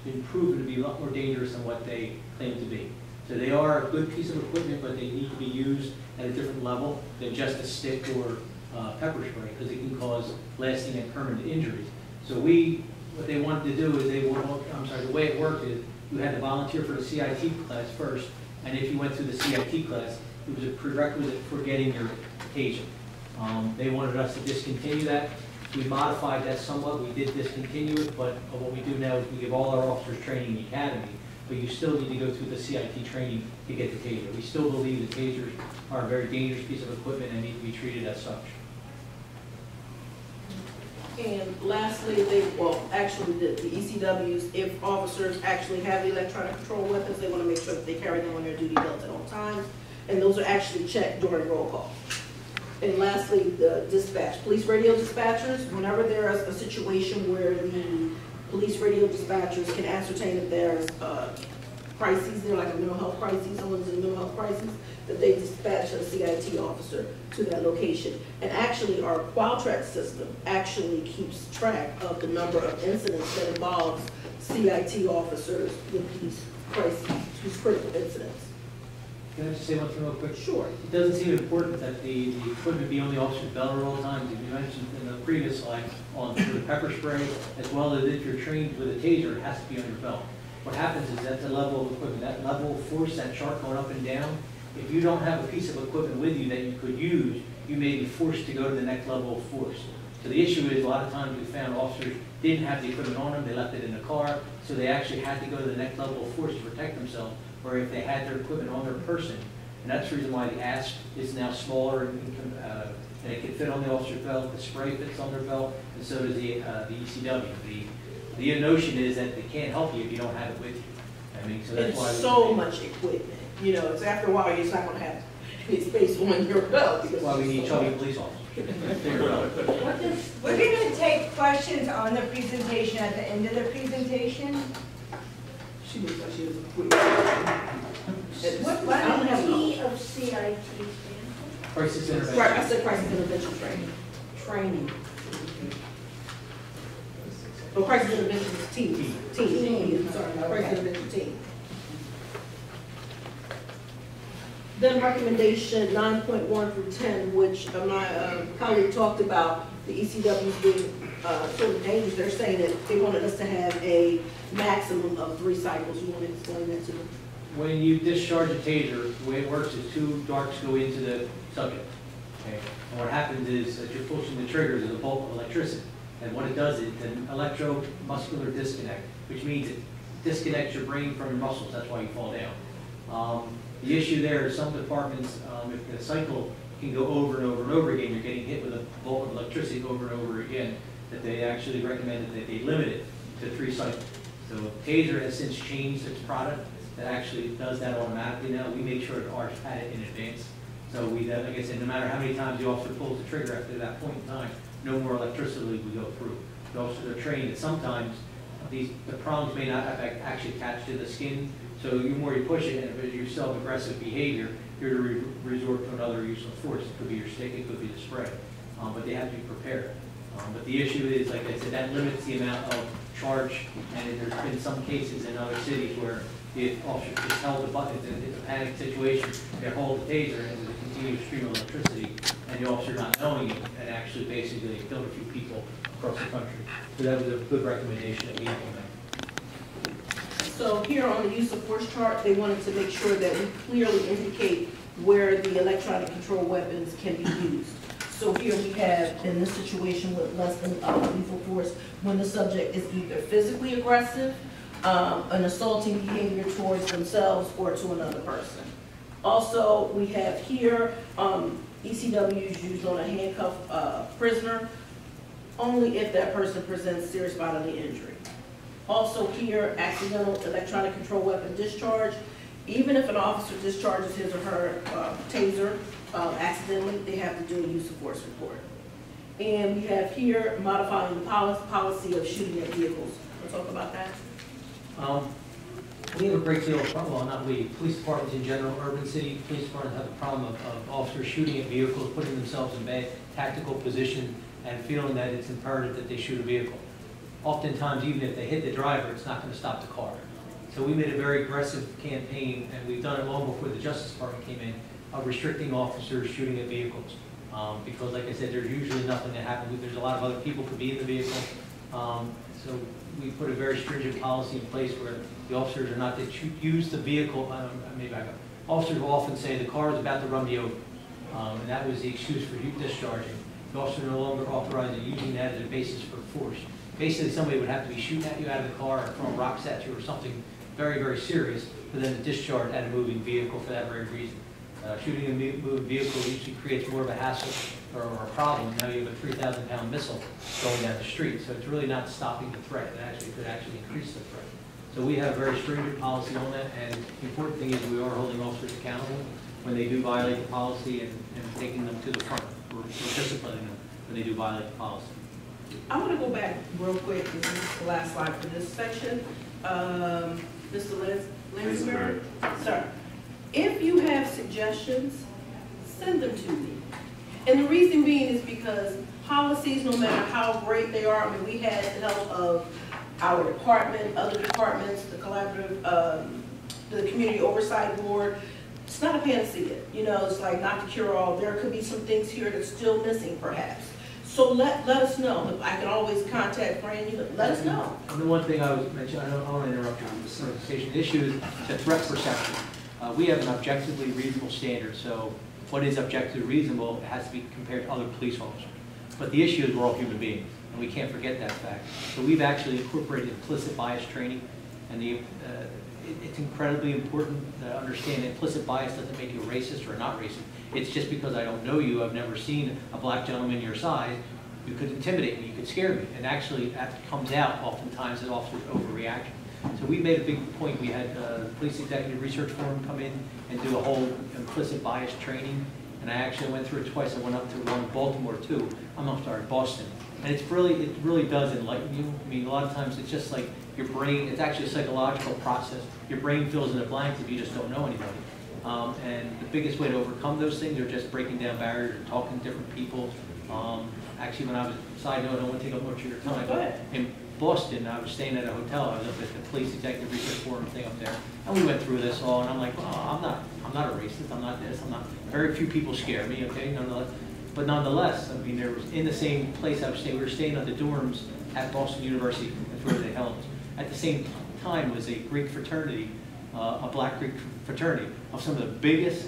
been proven to be a lot more dangerous than what they claim to be. So they are a good piece of equipment, but they need to be used at a different level than just a stick or pepper spray, because it can cause lasting and permanent injuries. So what they wanted to do is the way it worked is you had to volunteer for the CIT class first, and if you went through the CIT class, it was a prerequisite for getting your taser. They wanted us to discontinue that. We modified that somewhat. We did discontinue it, but what we do now is we give all our officers training in the academy, but you still need to go through the CIT training to get the taser. We still believe that tasers are a very dangerous piece of equipment and need to be treated as such. And lastly, the ECWs, if officers actually have the electronic control weapons, they want to make sure that they carry them on their duty belts at all times, and those are actually checked during roll call. And lastly, the dispatch. Police radio dispatchers, whenever there is a situation where the police radio dispatchers can ascertain if there's crises, they're like a mental health crisis, someone's in a mental health crisis, that they dispatch a CIT officer to that location. And actually, our Qualtrack system actually keeps track of the number of incidents that involves CIT officers with these crises, these critical incidents. Can I just say one thing real quick? Sure. It doesn't seem important that the equipment be on the officer's belt at all times. As you mentioned in the previous slide on the pepper spray, as well as if you're trained with a taser, it has to be on your belt. What happens is that's the level of equipment, that level of force, that chart going up and down. If you don't have a piece of equipment with you that you could use, you may be forced to go to the next level of force. So the issue is a lot of times we found officers didn't have the equipment on them, they left it in the car, so they actually had to go to the next level of force to protect themselves, or if they had their equipment on their person. And that's the reason why the ASP is now smaller and it can fit on the officer's belt, the spray fits on their belt, and so does the ECW. The notion is that they can't help you if you don't have it with you. I mean, so that's It's why. so much equipment, you know, it's after a while, you're just not gonna have any space on your belt. That's why we need chubby police officers. We're going to take questions on the presentation at the end of the presentation. She looks like she was quick. What I don't have T no. of CIT stand for? Crisis intervention. Right, I said crisis intervention training. Training. Oh, crisis intervention is team. Team, sorry, crisis intervention team. Then recommendation 9.1 through 10, which my colleague talked about, the ECWs being sort of dangerous. They're saying that they wanted us to have a maximum of 3 cycles. You want to explain that to them? When you discharge a taser, the way it works is 2 darts go into the subject. Okay? And what happens is that you're pushing the trigger, there's a bolt of electricity. And what it does is an electromuscular disconnect, which means it disconnects your brain from your muscles. That's why you fall down. The issue there is some departments, if the cycle can go over and over and over again, you're getting hit with a bolt of electricity over and over again, that they actually recommended that they limit it to 3 cycles. So TASER has since changed its product that actually does that automatically now. We make sure that ours had it in advance. So we, like I said, no matter how many times the officer pulls the trigger after that point in time, no more electricity would go through. The officers are trained that sometimes the prongs may not actually attach to the skin. So the more you push it, and if you're self-aggressive behavior, you're to resort to another use of force. It could be your stick, it could be the spray. But they have to be prepared. But the issue is, like I said, that limits the amount of charge. And there's been some cases in other cities where the officer just held the button. It's a panic situation. They hold the taser and there's a continuous stream of electricity, and the officer not knowing it, and actually basically killed a few people across the country. So that was a good recommendation that we implemented. So here on the use of force chart, they wanted to make sure that we clearly indicate where the electronic control weapons can be used. So here we have, in this situation with less than lethal force, when the subject is either physically aggressive, an assaulting behavior towards themselves or to another person. Also, we have here ECWs used on a handcuffed prisoner, only if that person presents serious bodily injury. Also here, accidental electronic control weapon discharge. Even if an officer discharges his or her taser accidentally, they have to do a use of force report. And we have here modifying the policy of shooting at vehicles. We'll talk about that. We have a great deal of problem, well, not we, police departments in general, urban city police departments have a problem of officers shooting at vehicles, putting themselves in bad tactical position, and feeling that it's imperative that they shoot a vehicle. Oftentimes, even if they hit the driver, it's not going to stop the car. So we made a very aggressive campaign, and we've done it long before the Justice Department came in, of restricting officers shooting at vehicles. Because like I said, there's usually nothing that happens. There's a lot of other people could be in the vehicle. So we put a very stringent policy in place where the officers are not to use the vehicle. Officers will often say the car is about to run me over. And that was the excuse for discharging. The officer no longer authorized using that as a basis for force. Basically, somebody would have to be shooting at you out of the car or throwing rocks at you or something very, very serious for them to discharge at a moving vehicle for that very reason. Shooting a moving vehicle usually creates more of a hassle or a problem. Now you have a 3,000-pound missile going down the street. So it's really not stopping the threat. It could actually increase the threat. So we have a very stringent policy on that. And the important thing is we are holding officers accountable when they do violate the policy and taking them to the front. We're disciplining them when they do violate the policy. I want to go back real quick, this is the last slide for this section. Mr. Lansbury? Sir, if you have suggestions, send them to me. And the reason being is because policies, no matter how great they are, I mean, we had the help of our department, other departments, the collaborative, the community oversight board. It's not a panacea, you know, it's like not the cure-all. There could be some things here that's still missing, perhaps. So let us know. I can always contact Brandy, but let us know. And the one thing I was mentioning, I don't want to interrupt you on this presentation, the issue is the threat perception. We have an objectively reasonable standard, so what is objectively reasonable has to be compared to other police officers. But the issue is we're all human beings, and we can't forget that fact. So we've actually incorporated implicit bias training, and it's incredibly important to understand implicit bias doesn't make you racist or not racist. It's just because I don't know you, I've never seen a black gentleman your size, you could intimidate me, you could scare me. And actually, that comes out oftentimes as officers overreaction. So we made a big point. We had the Police Executive Research Forum come in and do a whole implicit bias training. And I actually went through it twice. I went up to one in Baltimore too. I'm sorry, Boston. And it really does enlighten you. I mean, a lot of times it's just like your brain, it's actually a psychological process. Your brain fills in the blanks if you just don't know anybody. And the biggest way to overcome those things are just breaking down barriers and talking to different people. Actually, when I was, side note, I don't want to take up much of your time. Go ahead. In Boston, I was staying at a hotel. I was up at the Police Executive Research Forum thing up there, and we went through this all. And I'm like, oh, I'm not a racist. I'm not this. I'm not. Very few people scare me. Okay, nonetheless, I mean, there was in the same place I was staying. We were staying at the dorms at Boston University. That's where they held. At the same time was a Greek fraternity, a black Greek fraternity of some of the biggest,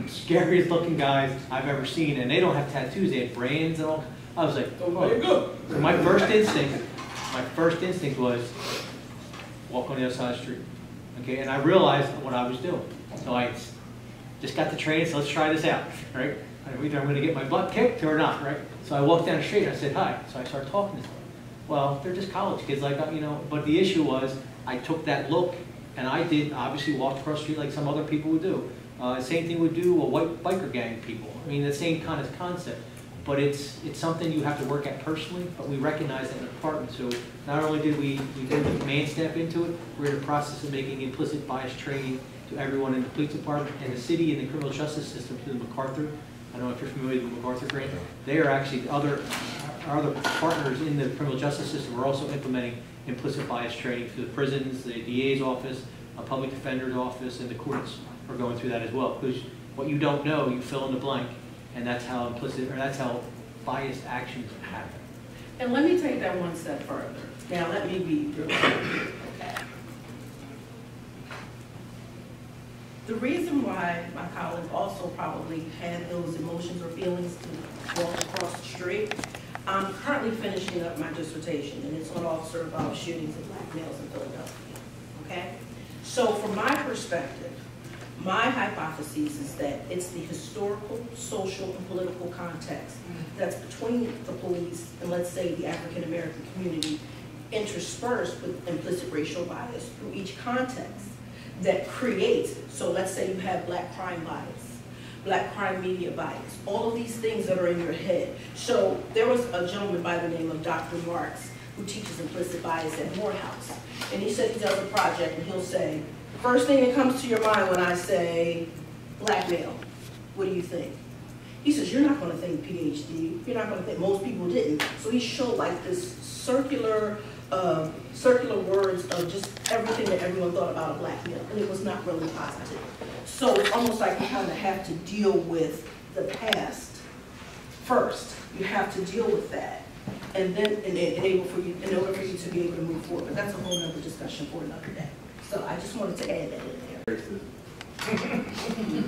scariest looking guys I've ever seen. And they don't have tattoos. They had brands and all. I was like, oh, there you go. So my first instinct was walk on the other side of the street. Okay, and I realized what I was doing. So I just got the training, so let's try this out, right? Either I'm going to get my butt kicked or not, right? So I walked down the street and I said, hi. So I started talking to them. Well, they're just college kids, like, you know, but the issue was I took that look and I did obviously walk across the street like some other people would do. Same thing would do a white biker gang people. I mean, the same kind of concept. But it's something you have to work at personally, but we recognize that in the department. So not only did we did the command step into it, we're in the process of making implicit bias training to everyone in the police department and the city and the criminal justice system through the MacArthur. I don't know if you're familiar with the MacArthur grant. They are actually our other partners in the criminal justice system are also implementing implicit bias training through the prisons, the DA's office, a public defender's office, and the courts are going through that as well. Because what you don't know, you fill in the blank. And that's how that's how biased actions happen. And let me take that one step further. Now, let me be real clear, okay? The reason why my colleague also probably had those emotions or feelings to walk across the street, I'm currently finishing up my dissertation, and it's on officer-involved shootings of black males in Philadelphia, okay? So from my perspective, my hypothesis is that it's the historical, social, and political context that's between the police and, let's say, the African-American community interspersed with implicit racial bias through each context that creates, so let's say you have black crime bias, black crime media bias, all of these things that are in your head. So there was a gentleman by the name of Dr. Marks who teaches implicit bias at Morehouse, and he said he does a project and he'll say, first thing that comes to your mind when I say black male, what do you think? He says, you're not going to think PhD. You're not going to think, most people didn't. So he showed like this circular words of just everything that everyone thought about a black male, and it was not really positive. So it's almost like you kind of have to deal with the past first. You have to deal with that, and then in order for you to be able to move forward. But that's a whole other discussion for another day. So I just wanted to add that in there.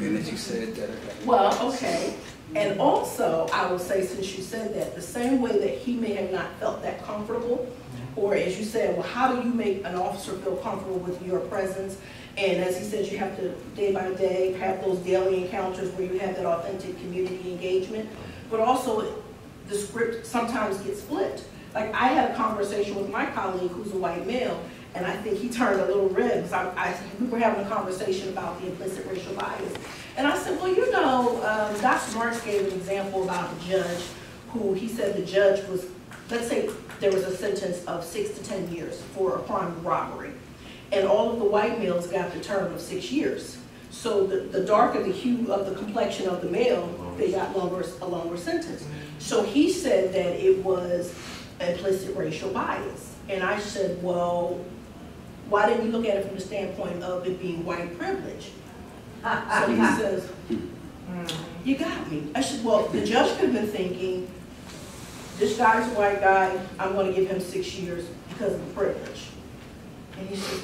And that you said that. Well, okay. And also, I will say, since you said that, the same way that he may have not felt that comfortable, or as you said, well, how do you make an officer feel comfortable with your presence? And as he says, you have to, day by day, have those daily encounters where you have that authentic community engagement. But also, the script sometimes gets flipped. Like, I had a conversation with my colleague who's a white male, and I think he turned a little red because we were having a conversation about the implicit racial bias. And I said, well, you know, Dr. Marks gave an example about a judge who he said the judge was, let's say there was a sentence of 6 to 10 years for a crime of robbery. And all of the white males got the term of 6 years. So the darker the hue of the complexion of the male, they got a longer sentence. So he said that it was implicit racial bias. And I said, well, why didn't you look at it from the standpoint of it being white privilege? So he says, you got me. I said, well, the judge could have been thinking, this guy's a white guy, I'm going to give him 6 years because of the privilege. And he said,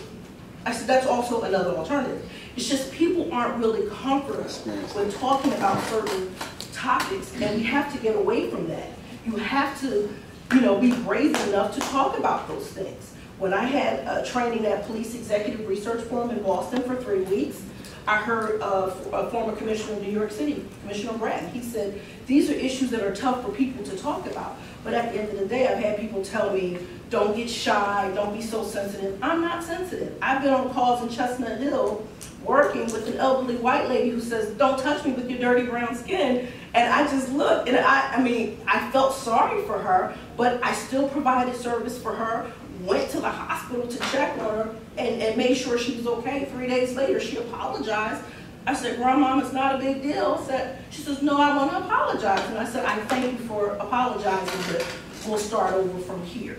I said, that's also another alternative. It's just people aren't really comfortable when talking about certain topics, and we have to get away from that. You have to, you know, be brave enough to talk about those things. When I had training at Police Executive Research Forum in Boston for 3 weeks, I heard a former commissioner of New York City, Commissioner Bratton. He said, these are issues that are tough for people to talk about. But at the end of the day, I've had people tell me, don't get shy, don't be so sensitive. I'm not sensitive. I've been on calls in Chestnut Hill working with an elderly white lady who says, don't touch me with your dirty brown skin. And I just looked, and I felt sorry for her, but I still provided service for her, went to the hospital to check on her, and made sure she was okay. 3 days later, she apologized. I said, Grandma, it's not a big deal. She says, no, I want to apologize. And I said, I thank you for apologizing, but we'll start over from here.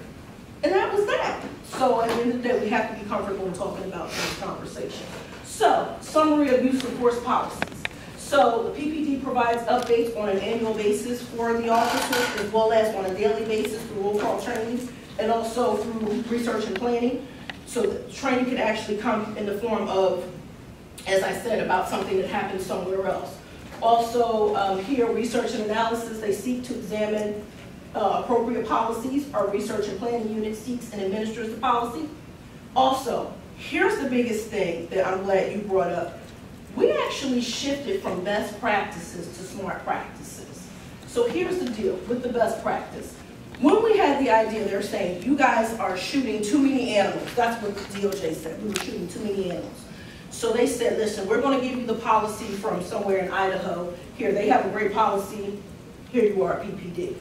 And that was that. So at the end of the day, we have to be comfortable in talking about this conversation. So, summary of use of force policies. So the PPD provides updates on an annual basis for the officers, as well as on a daily basis through roll call training, and also through research and planning. So the training can actually come in the form of, as I said, about something that happened somewhere else. Also, here, research and analysis, they seek to examine appropriate policies. Our research and planning unit seeks and administers the policy. Also, here's the biggest thing that I'm glad you brought up. We actually shifted from best practices to smart practices. So here's the deal with the best practice. When we had the idea, they're saying, you guys are shooting too many animals. That's what the DOJ said, we were shooting too many animals. So they said, listen, we're going to give you the policy from somewhere in Idaho. Here, they have a great policy. Here you are, PPD.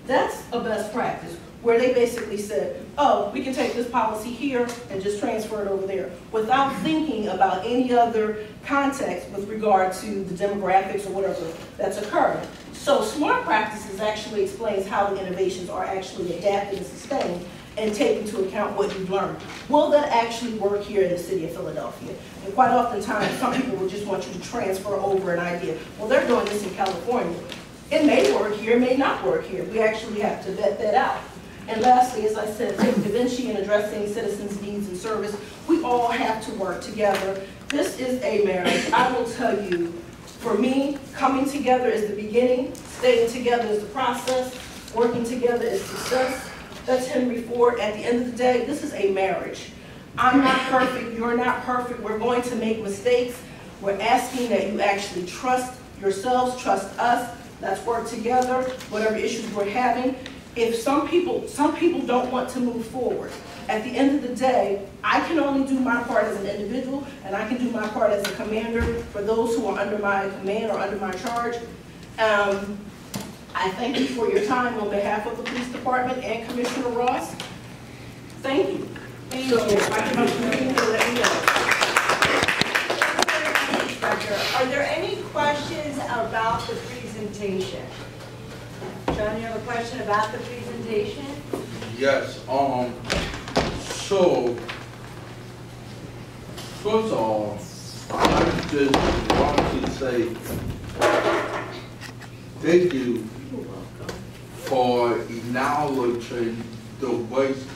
That's a best practice, where they basically said, oh, we can take this policy here and just transfer it over there, without thinking about any other context with regard to the demographics or whatever that's occurring. So smart practices actually explains how the innovations are actually adapted and sustained and take into account what you've learned. Will that actually work here in the city of Philadelphia? And quite oftentimes, some people will just want you to transfer over an idea. Well, they're doing this in California. It may work here, it may not work here. We actually have to vet that out. And lastly, as I said, take Da Vinci in addressing citizens' needs and service. We all have to work together. This is a marriage. I will tell you, for me, coming together is the beginning, staying together is the process, working together is success. That's Henry Ford. At the end of the day, this is a marriage. I'm not perfect, you're not perfect, we're going to make mistakes. We're asking that you actually trust yourselves, trust us. Let's work together, whatever issues we're having. If some people don't want to move forward, at the end of the day, I can only do my part as an individual, and I can do my part as a commander for those who are under my command or under my charge. I thank you for your time on behalf of the police department and Commissioner Ross. Thank you. Thank you. I can let me know. Are there any questions about the presentation? John, you have a question about the presentation? Yes, so, first of all, I just want to say thank you for acknowledging the waste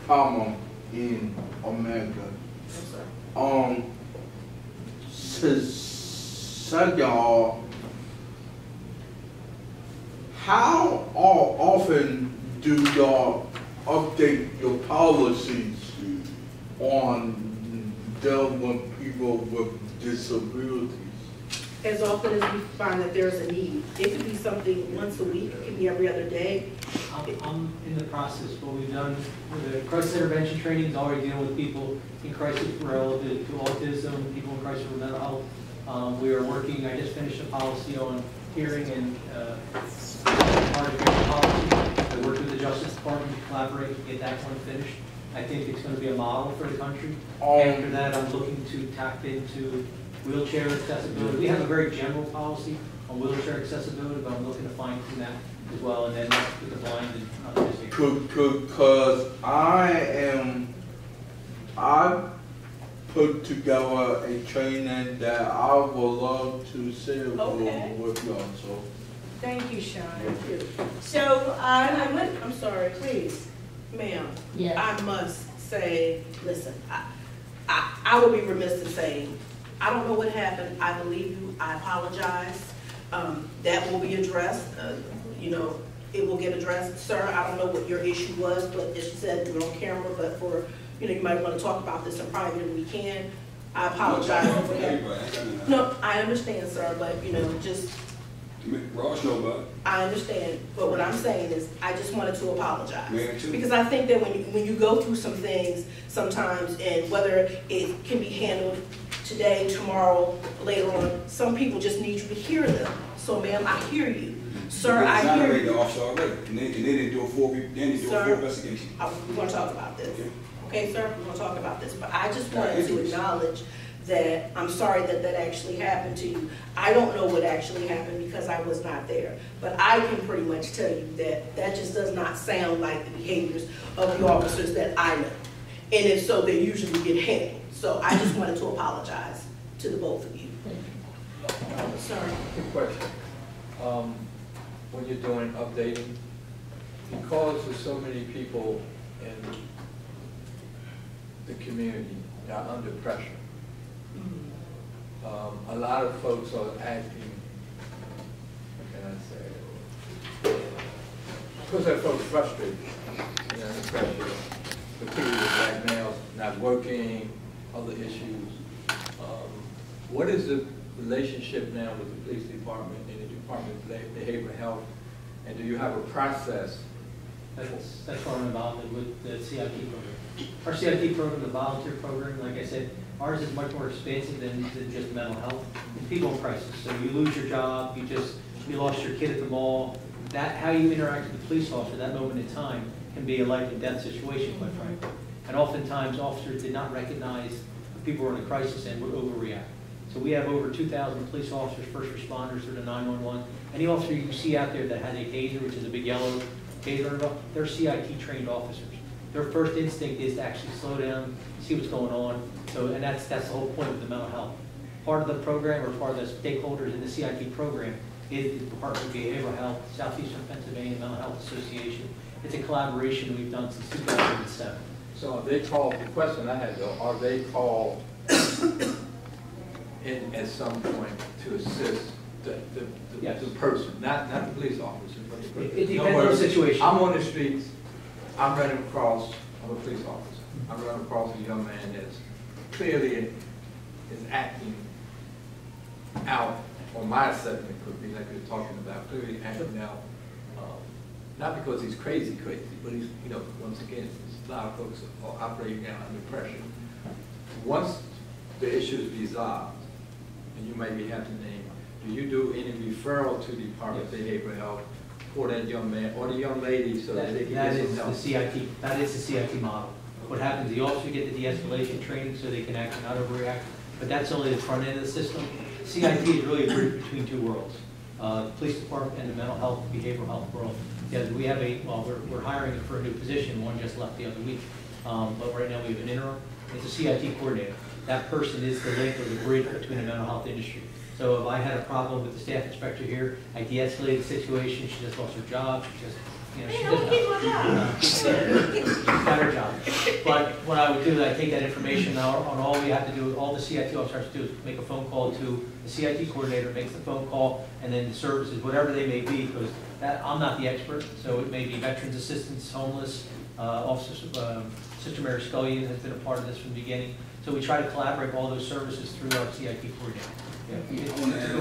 problem in America. Second of all, how often do y'all update your policies on dealing with people with disabilities? As often as we find that there's a need. It could be something once a week, it could be every other day. I'm in the process. What we've done with the crisis intervention training is already dealing with people in crisis relative to autism, people in crisis with mental health. We are working, I just finished a policy on hearing and hard of hearing policy. I worked with the Justice Department to collaborate to get that one finished. I think it's going to be a model for the country. After that, I'm looking to tap into wheelchair accessibility. We have a very general policy on wheelchair accessibility, but I'm looking to fine tune that as well, and then with the blind and autistic. Because I put together a training that I would love to share with y'all. So thank you, Sean. Thank you. So I'm sorry. Please. Ma'am, Yes. I must say, listen, I will be remiss in saying, I don't know what happened. I believe you. I apologize. That will be addressed. You know, it will get addressed. Sir, I don't know what your issue was, but as you said, we're on camera, but for, you want to talk about this in private and we can. I apologize for that. No, I understand, sir, but, just. Ross know about it. I understand, but what I'm saying is, I just wanted to apologize. Man, too. Because I think that when you go through some things sometimes, and whether it can be handled today, tomorrow, later on, some people just need you to hear them. So, ma'am, I hear you. Sir, I hear you. The officer already, and they didn't do a full investigation. We're going to talk about this. Okay, sir, we're going to talk about this. But I just wanted to acknowledge that I'm sorry that that actually happened to you. I don't know what actually happened because I was not there. But I can pretty much tell you that that just does not sound like the behaviors of the officers that I know. And if so, they usually get handled. So I just wanted to apologize to the both of you. Sorry. Good question. When you're doing updating, because there's so many people in the community that are under pressure, a lot of folks are acting, what can I say, because they're folks frustrated, under pressure, particularly with black males not working, other issues. What is the relationship now with the police department and the Department of Behavioral Health, and do you have a process? That's why I'm involved with the CIT program. Our CIT program, the volunteer program, like I said, ours is much more expansive than just mental health. It's people in crisis. So you lose your job, you lost your kid at the mall. How you interact with the police officer, that moment in time, can be a life and death situation, quite frankly. And oftentimes officers did not recognize people were in a crisis and would overreact. So we have over 2,000 police officers, first responders, or the 911. Any officer you see out there that has a taser, which is a big yellow taser, they're CIT trained officers. Their first instinct is to actually slow down, see what's going on. So, and that's the whole point of the mental health. Part of the program, or part of the stakeholders in the CIT program, is the Department of Behavioral Health, Southeastern Pennsylvania Mental Health Association. It's a collaboration we've done since 2007. So are they called, the question I had though, are they called in at some point to assist the person, not the police officer, but the person? It depends on the situation. I'm on the streets, I'm running across, I'm a police officer. I'm running across a young man that's clearly is acting out on my segment, could be like you're talking about, clearly acting out, not because he's crazy, but he's, once again, a lot of folks are operating out under pressure. Once the issue is resolved, and you maybe have to name, do you do any referral to the Department of Behavioral Health for that young man or the young lady so that they can get some help? That is the CIT model. What happens, the officer get the de-escalation training so they can act and not overreact, but that's only the front end of the system. CIT is really a bridge between two worlds, the police department and the mental health, behavioral health world. Yeah, we have we're hiring for a new position, one just left the other week, but right now we have an interim. It's a CIT coordinator. That person is the link or the bridge between the mental health industry. So if I had a problem with the staff inspector here, I de-escalated the situation, she just lost her job, she just, she got her job. But what I would do is I take that information on all we have to do, all the CIT officers have to do is make a phone call to the CIT coordinator, makes the phone call, and then the services, whatever they may be, because I'm not the expert, so it may be veterans assistance, homeless, Sister Mary Scullion has been a part of this from the beginning. So we try to collaborate all those services through our CIT coordinator.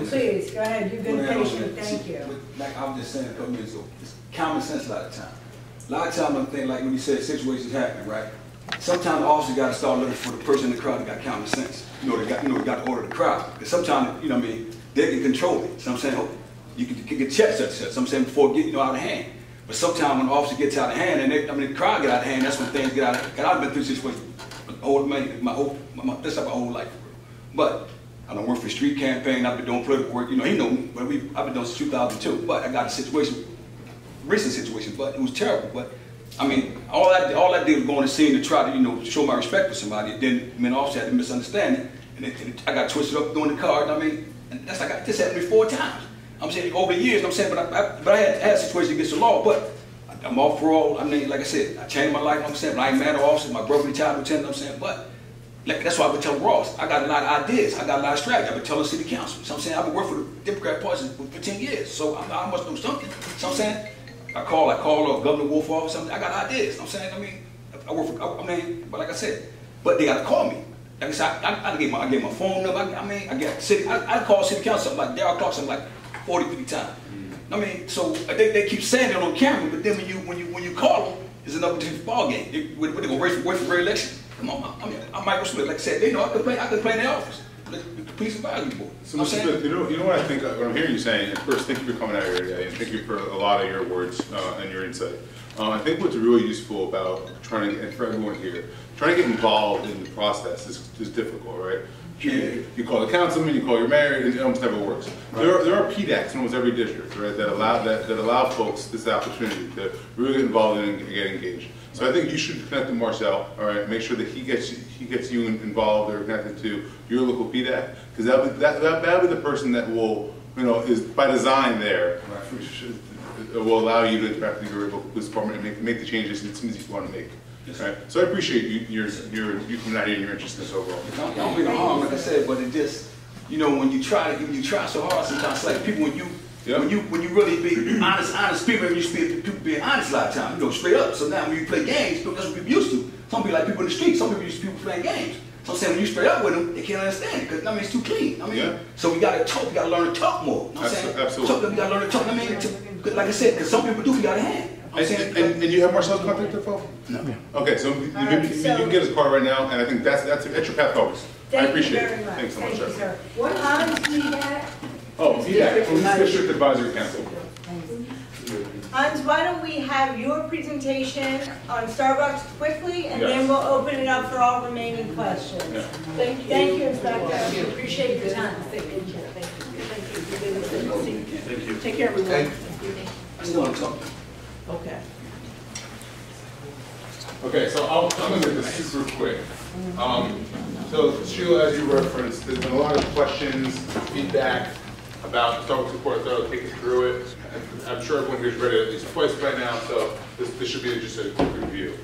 Please, go ahead, you've been patient, thank you. Like I was just saying, it's common sense a lot of times. A lot of times I'm thinking, like when you said situations happen, right? Sometimes the officer got to start looking for the person in the crowd that got common sense. They got to order the crowd. Because sometimes, they can control it. So I'm saying, you can get checks set. So I'm saying before it get out of hand. But sometimes when the officer gets out of hand, and the crowd get out of hand, that's when things get out of hand. And I've been through situations this my whole life. But I don't work for street campaign. I've been doing political work. He know me. But I've been doing since 2002. But I got a situation, recent situation, but it was terrible. But I mean, all I did was go on the scene to try to show my respect for somebody. And then the officer had a misunderstanding, and I got twisted up doing the card. And that's like this happened to me 4 times. I'm saying over the years. I'm saying, but I had situations against the law, but. I'm off parole. Like I said, I changed my life. I'm saying, but I ain't mad at officer. My brother retired lieutenant. I'm saying, but that's why I would tell Ross. I got a lot of ideas. I got a lot of strategy. I've been telling city council. So I'm saying, I've been working for the Democrat Party for 10 years. So I must know something. So I'm saying, I call Governor Wolf or something. I got ideas. You know what I'm saying? I mean, I work for, but like I said, but they got to call me. Like I said, I gave my phone number. I got city. I call city council like Darryl Clark something like 40, 50 times. I mean, so they keep saying it on camera, but then when you call them, it's another different ball game. They're gonna wait for re-election. Come on, I mean, I'm Michael Smith. Like I said, they know I could play in their office. The police advisory board. So, Mr. Smith, you know what I think, what I'm hearing you saying, and first, thank you for coming out here today, and thank you for a lot of your words and your insight. I think what's really useful about trying to, and for everyone here, trying to get involved in the process is difficult, right? You call the councilman, you call your mayor, it almost never works. Right. There are PDACs in almost every district, right, that allow folks this opportunity to really get involved and get engaged. So I think you should connect to Marcel, all right, make sure that he gets you involved or connected to your local PDAC, because that'll be the person that will, is by design there, right, will allow you to interact with your local police department and make the changes as soon as you want to make. Yes. Right. So I appreciate you coming out here and your interest in this overall. Don't be no harm, like I said, but it just, when you try so hard sometimes, like people when you really be honest people, you see people being honest a lot of times, straight up. So now when you play games, that's what people used to. Some people like people in the street, some people used to people playing games. So I'm saying when you straight up with them, they can't understand it, because it's too clean. So we gotta talk, we gotta learn to talk more. Absolutely. We gotta learn to talk, like I said, because some people do be out of hand. And you have Marcel's contact info? No. Okay, so you can get his card right now, and I think that's your path forward. I appreciate it. Thanks so much, sir. What Hans PDAC? Oh, PDAC, Police District Advisory Council. Hans, why don't we have your presentation on Starbucks quickly, and then we'll open it up for all remaining questions. Yeah. Thank you, Inspector. We appreciate your time. Thank you. Thank you. Take care, everyone. I still want to talk. Okay. Okay, so I'm going to make this super quick. So Sheila, as you referenced, there's been a lot of questions, feedback about the Starbucks report, so I'll take us through it. I'm sure everyone here's read it at least twice by now, so this should be just a quick review.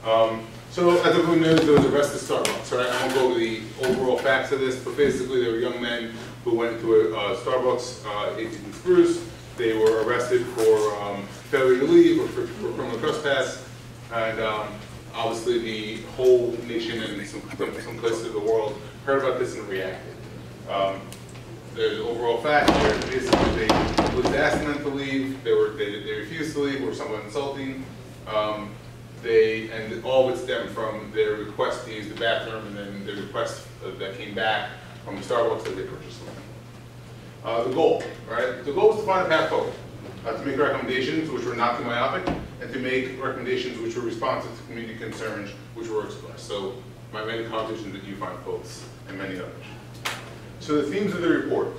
So as everyone knows, there was arrest at Starbucks, right? I won't go over the overall facts of this, but basically there were young men who went to a Starbucks, 18th and Spruce. They were arrested for failure to leave or for criminal trespass, and obviously the whole nation and some places of the world heard about this and reacted. There's an overall fact here. Basically, they was asking them to leave. They refused to leave, or somewhat insulting. And all of it stemmed from their request to use the bathroom, and then the request that came back from the Starbucks that they purchased them. The goal, right? The goal was to find a path forward, to make recommendations which were not too myopic, and to make recommendations which were responsive to community concerns which were expressed. So, my many competitions that you find folks, and many others. So the themes of the report: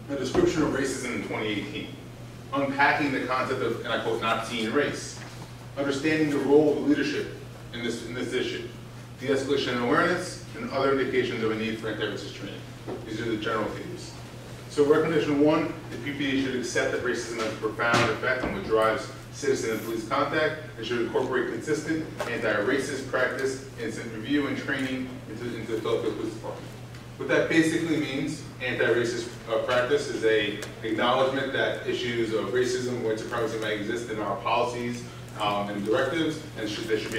a description of racism in 2018, unpacking the concept of, and I quote, not seeing race, understanding the role of leadership in this issue, de-escalation and awareness, and other indications of a need for anti-racist training. These are the general themes. So recommendation 1, the PPD should accept that racism has a profound effect on what drives citizen and police contact, and should incorporate consistent anti-racist practice, incident review, and training into the Philadelphia Police Department. What that basically means, anti-racist practice, is a acknowledgement that issues of racism and white supremacy may exist in our policies and directives, and there should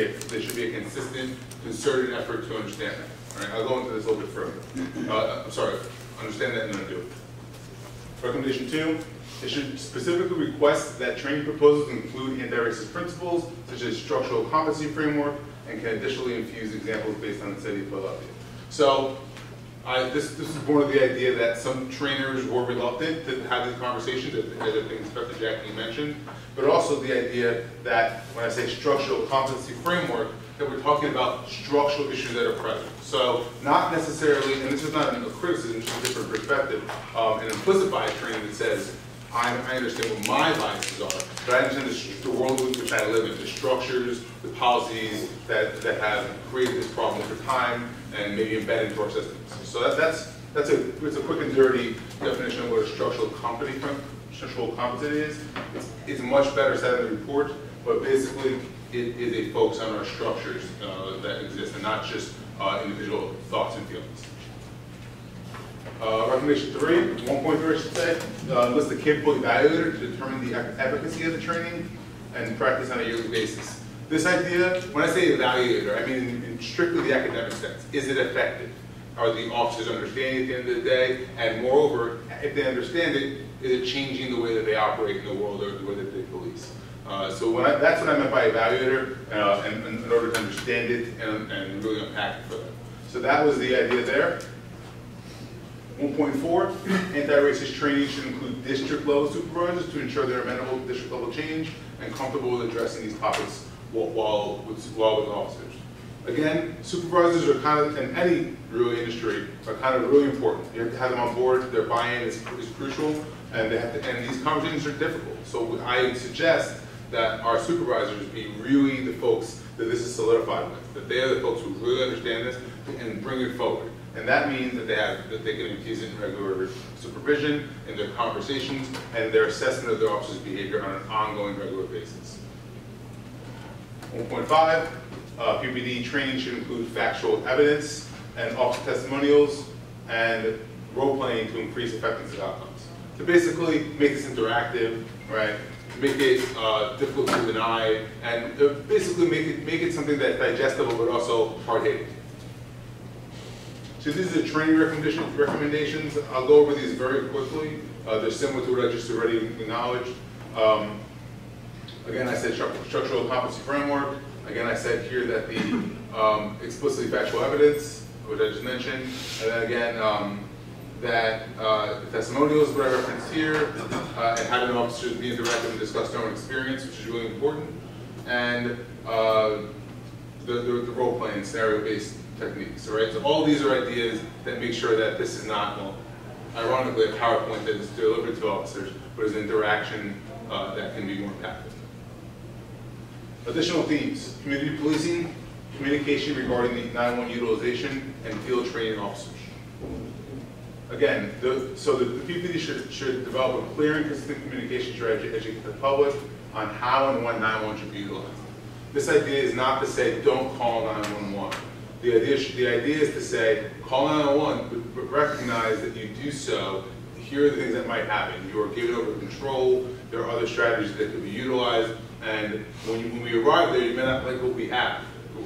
be a consistent, concerted effort to understand that. All right, I'll go into this a little bit further. I'm sorry, understand that and then do it. Recommendation 2, it should specifically request that training proposals include anti-racist principles, such as structural competency framework, and can additionally infuse examples based on the city of Philadelphia. So, this is born of the idea that some trainers were reluctant to have these conversations, as I think Inspector Jackie mentioned, but also the idea that when I say structural competency framework, that we're talking about structural issues that are present. So not necessarily, and this is not a criticism, just a different perspective, an implicit bias training that says, I understand what my biases are, but I understand the world in which I live in, the structures, the policies that have created this problem over time and maybe embedded into our systems. So it's a quick and dirty definition of what a structural competency is. It's much better said in the report, but basically it is a focus on our structures that exist and not just individual thoughts and feelings. Recommendation 3, 1.3 I should say, list the capable evaluator to determine the efficacy of the training. and practice on a yearly basis. This idea, when I say evaluator, I mean in strictly the academic sense. Is it effective? Are the officers understanding at the end of the day? And moreover, if they understand it, is it changing the way that they operate in the world or the way that they police? So that's what I meant by evaluator, and in order to understand it and really unpack it for them. So that was the idea there. 1.4, anti-racist training should include district-level supervisors to ensure they're amenable to district-level change and comfortable with addressing these topics while with officers. Again, supervisors are kind of, in any really industry, are kind of really important. You have to have them on board. Their buy-in is crucial, and they have to. And these conversations are difficult. So I suggest that our supervisors be really the folks that this is solidified with. That they are the folks who really understand this and bring it forward. And that means that they can infuse it in regular supervision, in their conversations, and their assessment of their officers' behavior on an ongoing, regular basis. 1.5, PPD training should include factual evidence and officer testimonials and role-playing to increase effectiveness of outcomes. To basically make this interactive, right? Make it difficult to deny, and basically make it something that's digestible but also hard-hitting. So these are the training recommendations. I'll go over these very quickly. They're similar to what I just already acknowledged. Again, I said structural competency framework. Again, I said here that the explicitly factual evidence, which I just mentioned, and then again, that the testimonials, what I referenced here, and having officers be interactive and discuss their own experience, which is really important, and the role-playing, scenario-based techniques, all right? So all these are ideas that make sure that this is not, well, ironically, a PowerPoint that is delivered to officers, but is an interaction that can be more impactful. Additional themes: community policing, communication regarding the 911 utilization, and field training officers. Again, so the PPD should develop a clear and consistent communication strategy to educate the public on how and when 911 should be utilized. This idea is not to say don't call 911. The idea is to say call 911, but recognize that you do so. Here are the things that might happen. You are given over control. There are other strategies that could be utilized. And when we arrive there, you may not like what we have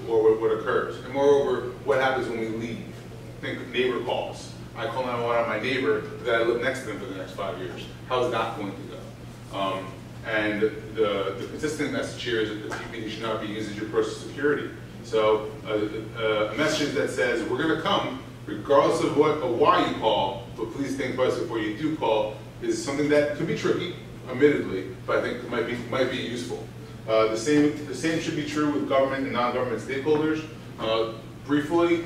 or what occurs. And moreover, what happens when we leave? Think neighbor calls. I call 911 on my neighbor that I live next to them for the next 5 years. How is that going to go? And the consistent message here is that the PPD should not be used as your personal security. So a message that says, we're going to come, regardless of what or why you call, but please think twice before you do call, is something that could be tricky, admittedly, but I think might be useful. The same should be true with government and non-government stakeholders. Briefly,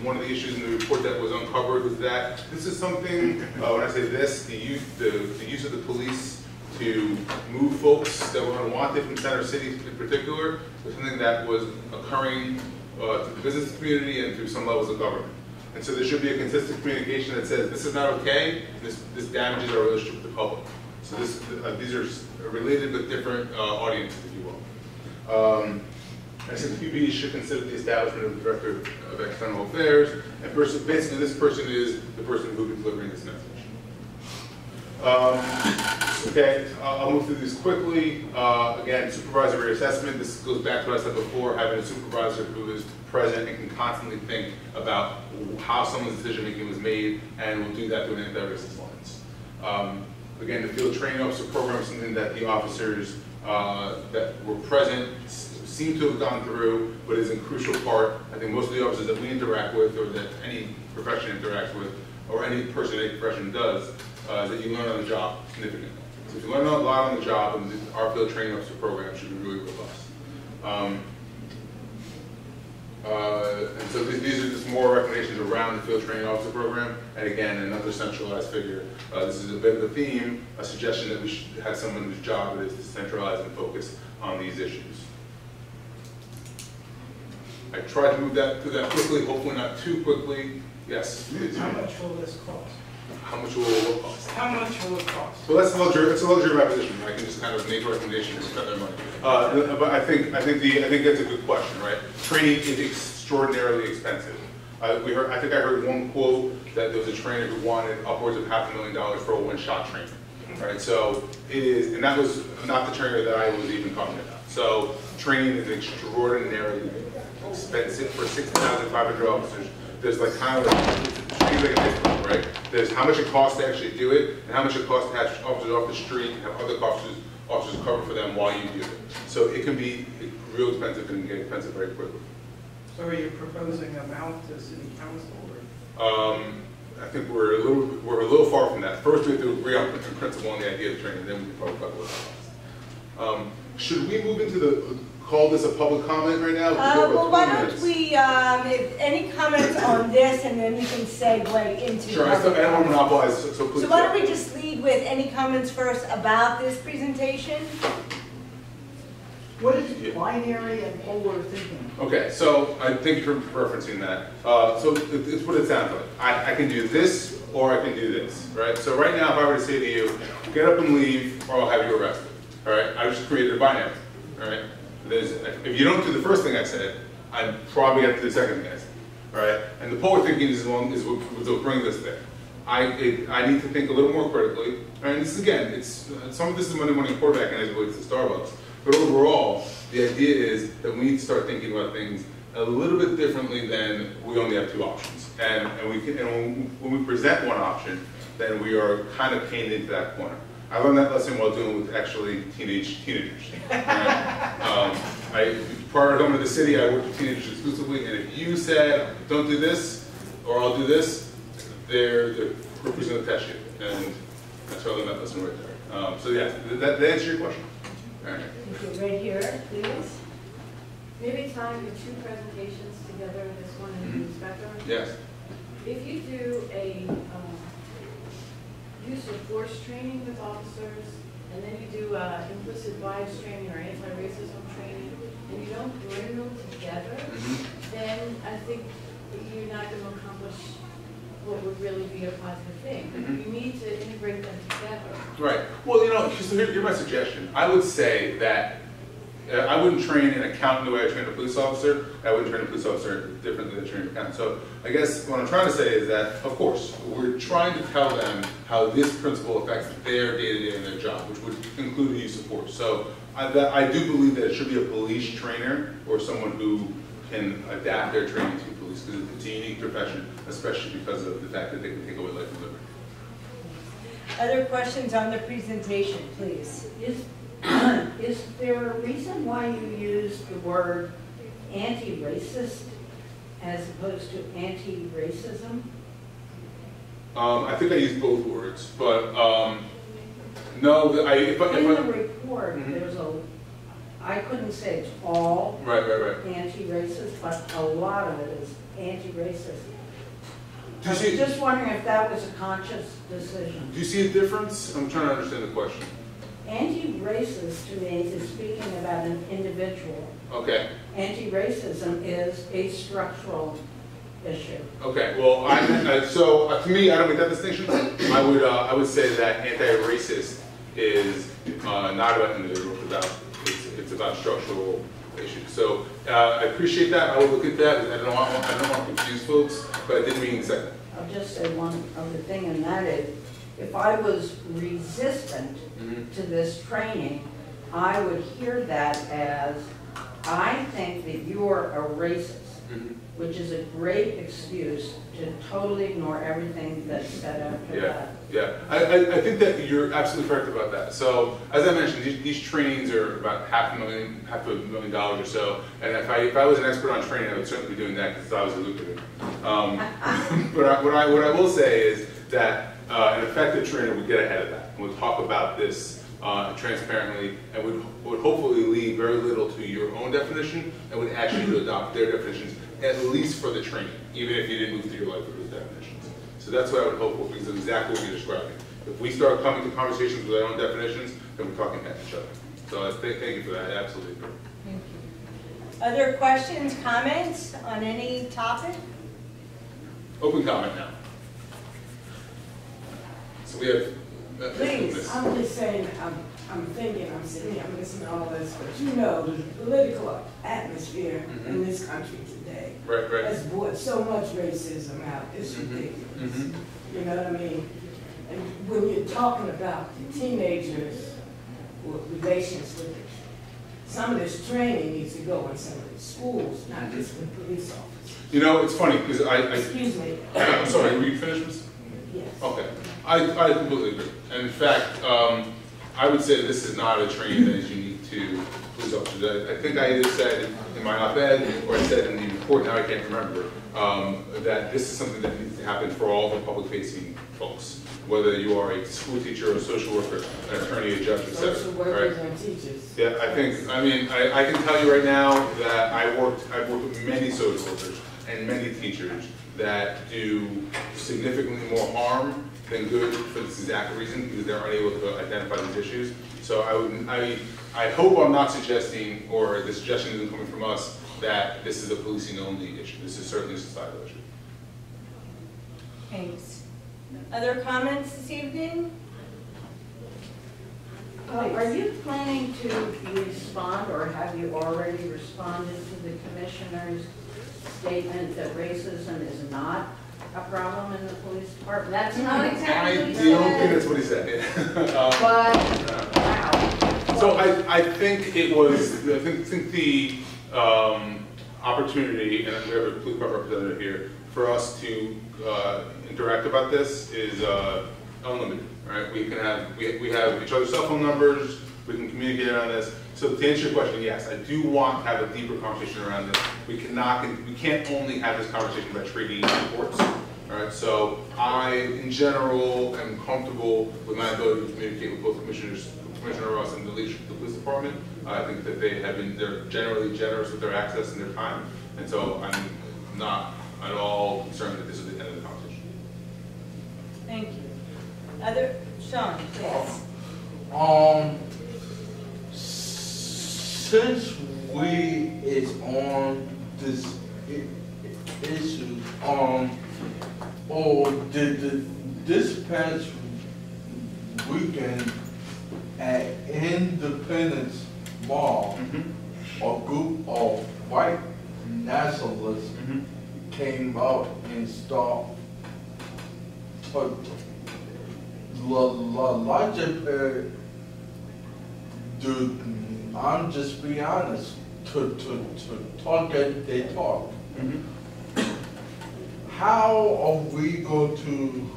one of the issues in the report that was uncovered was that this is something, when I say this, the use of the police to move folks that were unwanted from Center City in particular was something that was occurring to the business community and through some levels of government. And so there should be a consistent communication that says this is not okay, this damages our relationship with the public. So these are related but different audiences, if you will. I said the PPD should consider the establishment of the Director of External Affairs, and basically this person is the person who will be delivering this message. Okay, I'll move through these quickly. Again, supervisory assessment. This goes back to what I said before, having a supervisor who is present and can constantly think about how someone's decision making was made, and will do that through an anti-racist lens. Again, the field training officer program is something that the officers that were present seem to have gone through, but is a crucial part. I think most of the officers that we interact with, or that any profession interacts with, or any person in any profession does, is that you learn on the job significantly. So if you learn a lot on the job, then our field training officer program should be really robust. And so these are just more recommendations around the field training officer program. And again, another centralized figure. This is a bit of a theme, a suggestion that we should have someone whose job it is to centralize and focus on these issues. I tried to move through that quickly, hopefully not too quickly. Yes, please. How much will this cost? How much will it cost? How much will it cost? So that's a luxury. It's a luxury of my position. I can just kind of make recommendations and spend their money. But I think that's a good question, right? Training is extraordinarily expensive. I think I heard one quote that there was a trainer who wanted upwards of $500,000 for a one-shot training. right? So it is, and that was not the trainer that I was even talking about. So training is extraordinarily expensive for 6,500 officers. There's like kind of like a difference, right? There's how much it costs to actually do it, and how much it costs to have officers off the street and have other officers cover for them while you do it. So it can be real expensive and get expensive very quickly. So are you proposing a amount to city council? Or? I think we're a little far from that. First, we have to agree on principle on the idea of training, then we can probably talk about it. Should we move into call this a public comment right now? Well, why don't we, if any comments on this, and then we can segue into. Sure, I don't want to monopolize, so please. So why don't we just lead with any comments first about this presentation? What is binary and polar thinking? Okay, so I thank you for referencing that. So it's what it sounds like. I can do this, or I can do this, right? So right now, if I were to say to you, get up and leave, or I'll have you arrested, all right? I just created a binary, all right? If you don't do the first thing I said, I'm probably going to do the second thing I said, all right? And the polar thinking is what bring this there. I need to think a little more critically, and this is, again, some of this is Monday morning quarterbacking as it relates to Starbucks. But overall, the idea is that we need to start thinking about things a little bit differently than we only have two options. And when we present one option, then we are kind of painted into that corner. I learned that lesson while dealing with actually teenagers. Prior to coming to the city, I worked with teenagers exclusively, and if you said, don't do this, or I'll do this, they're going to test you. And that's how I learned that lesson right there. So yeah, that answers your question. All right. Thank you. Right here, please. Maybe tying the two presentations together, this one and the inspector. Yes. If you do a use of force training with officers, and then you do implicit bias training or anti-racism training, and you don't bring them together, then I think you're not going to accomplish what would really be a positive thing. You need to integrate them together. Right. Well, so here's my suggestion. I would say that I wouldn't train an accountant the way I train a police officer. I wouldn't train a police officer differently than I train an accountant. So I guess what I'm trying to say is that, of course, we're trying to tell them how this principle affects their day-to-day and their job, which would include the use of force. So I do believe that it should be a police trainer or someone who can adapt their training to police, because it's a unique profession, especially because of the fact that they can take away life and liberty. Other questions on the presentation, please? Is there a reason why you use the word anti-racist as opposed to anti-racism? I think I use both words, but no. In the report, there's I couldn't say it's all anti-racist, but a lot of it is anti-racist. I was just wondering if that was a conscious decision. Do you see a difference? I'm trying to understand the question. Anti-racist to me is speaking about an individual. Okay. Anti-racism is a structural issue. Okay. Well, so to me, I don't make that distinction. I would say that anti-racist is not about individuals. It's about structural issues. So I appreciate that. I will look at that. I don't want to confuse folks, but I didn't mean the second. I'll just say one other thing, and that is, if I was resistant to this training, I would hear that as, I think that you're a racist, which is a great excuse to totally ignore everything that's said after that. Yeah, I think that you're absolutely correct about that. So, as I mentioned, these trainings are about $500,000 or so. And if I was an expert on training, I would certainly be doing that because it's obviously lucrative. But what I will say is that an effective trainer would get ahead of that and would talk about this transparently, and would hopefully leave very little to your own definition, and would actually adopt their definitions, at least for the training, even if you didn't move through your life with those definitions. So that's what I would hope for, because it's exactly what you're describing. If we start coming to conversations with our own definitions, then we're talking at each other. So thank you for that. I absolutely agree. Thank you. Other questions, comments on any topic? Open comment now. So we have. Please, I'm just saying, I'm thinking, I'm sitting here, I'm listening to all this, but you know, the political atmosphere in this country today has brought so much racism out. It's ridiculous. You know what I mean? And when you're talking about the teenagers with relations with it, some of this training needs to go in some of the schools, not just with police officers. You know, it's funny because Excuse me. I'm sorry, were you finished, Miss? Yes. Okay. I completely agree. And in fact, I would say this is not a training that is unique to police officers. I think I either said in my op-ed or I said in the report, now I can't remember, that this is something that needs to happen for all the public-facing folks, whether you are a school teacher, a social worker, an attorney, a judge, etc. Social workers and teachers. Yeah, I can tell you right now that I've worked with many social workers and many teachers that do significantly more harm than good for this exact reason, because they're unable to identify these issues. So I hope I'm not suggesting, or the suggestion isn't coming from us, that this is a policing only issue. This is certainly a societal issue. Thanks. Other comments this evening? Are you planning to respond, or have you already responded to the commissioner's statement that racism is not a problem in the police department? That's not exactly what he said. I don't think that's what he said. But, wow. So I think it was, I think the opportunity, and we have a police department representative here, for us to interact about this is unlimited, right? We have each other's cell phone numbers, we can communicate on this. So to answer your question, yes, I do want to have a deeper conversation around this. We can't only have this conversation about trading reports. All right, so I, in general, am comfortable with my ability to communicate with both Commissioner Ross and the leadership of the police department. I think that they're generally generous with their access and their time, and so I'm not at all concerned that this is the end of the conversation. Thank you. Sean, yes. Since we is on this issue, this past weekend at Independence Mall, a group of white nationalists came out and started logic. I'm just be honest. To talk as they talk. How are we going to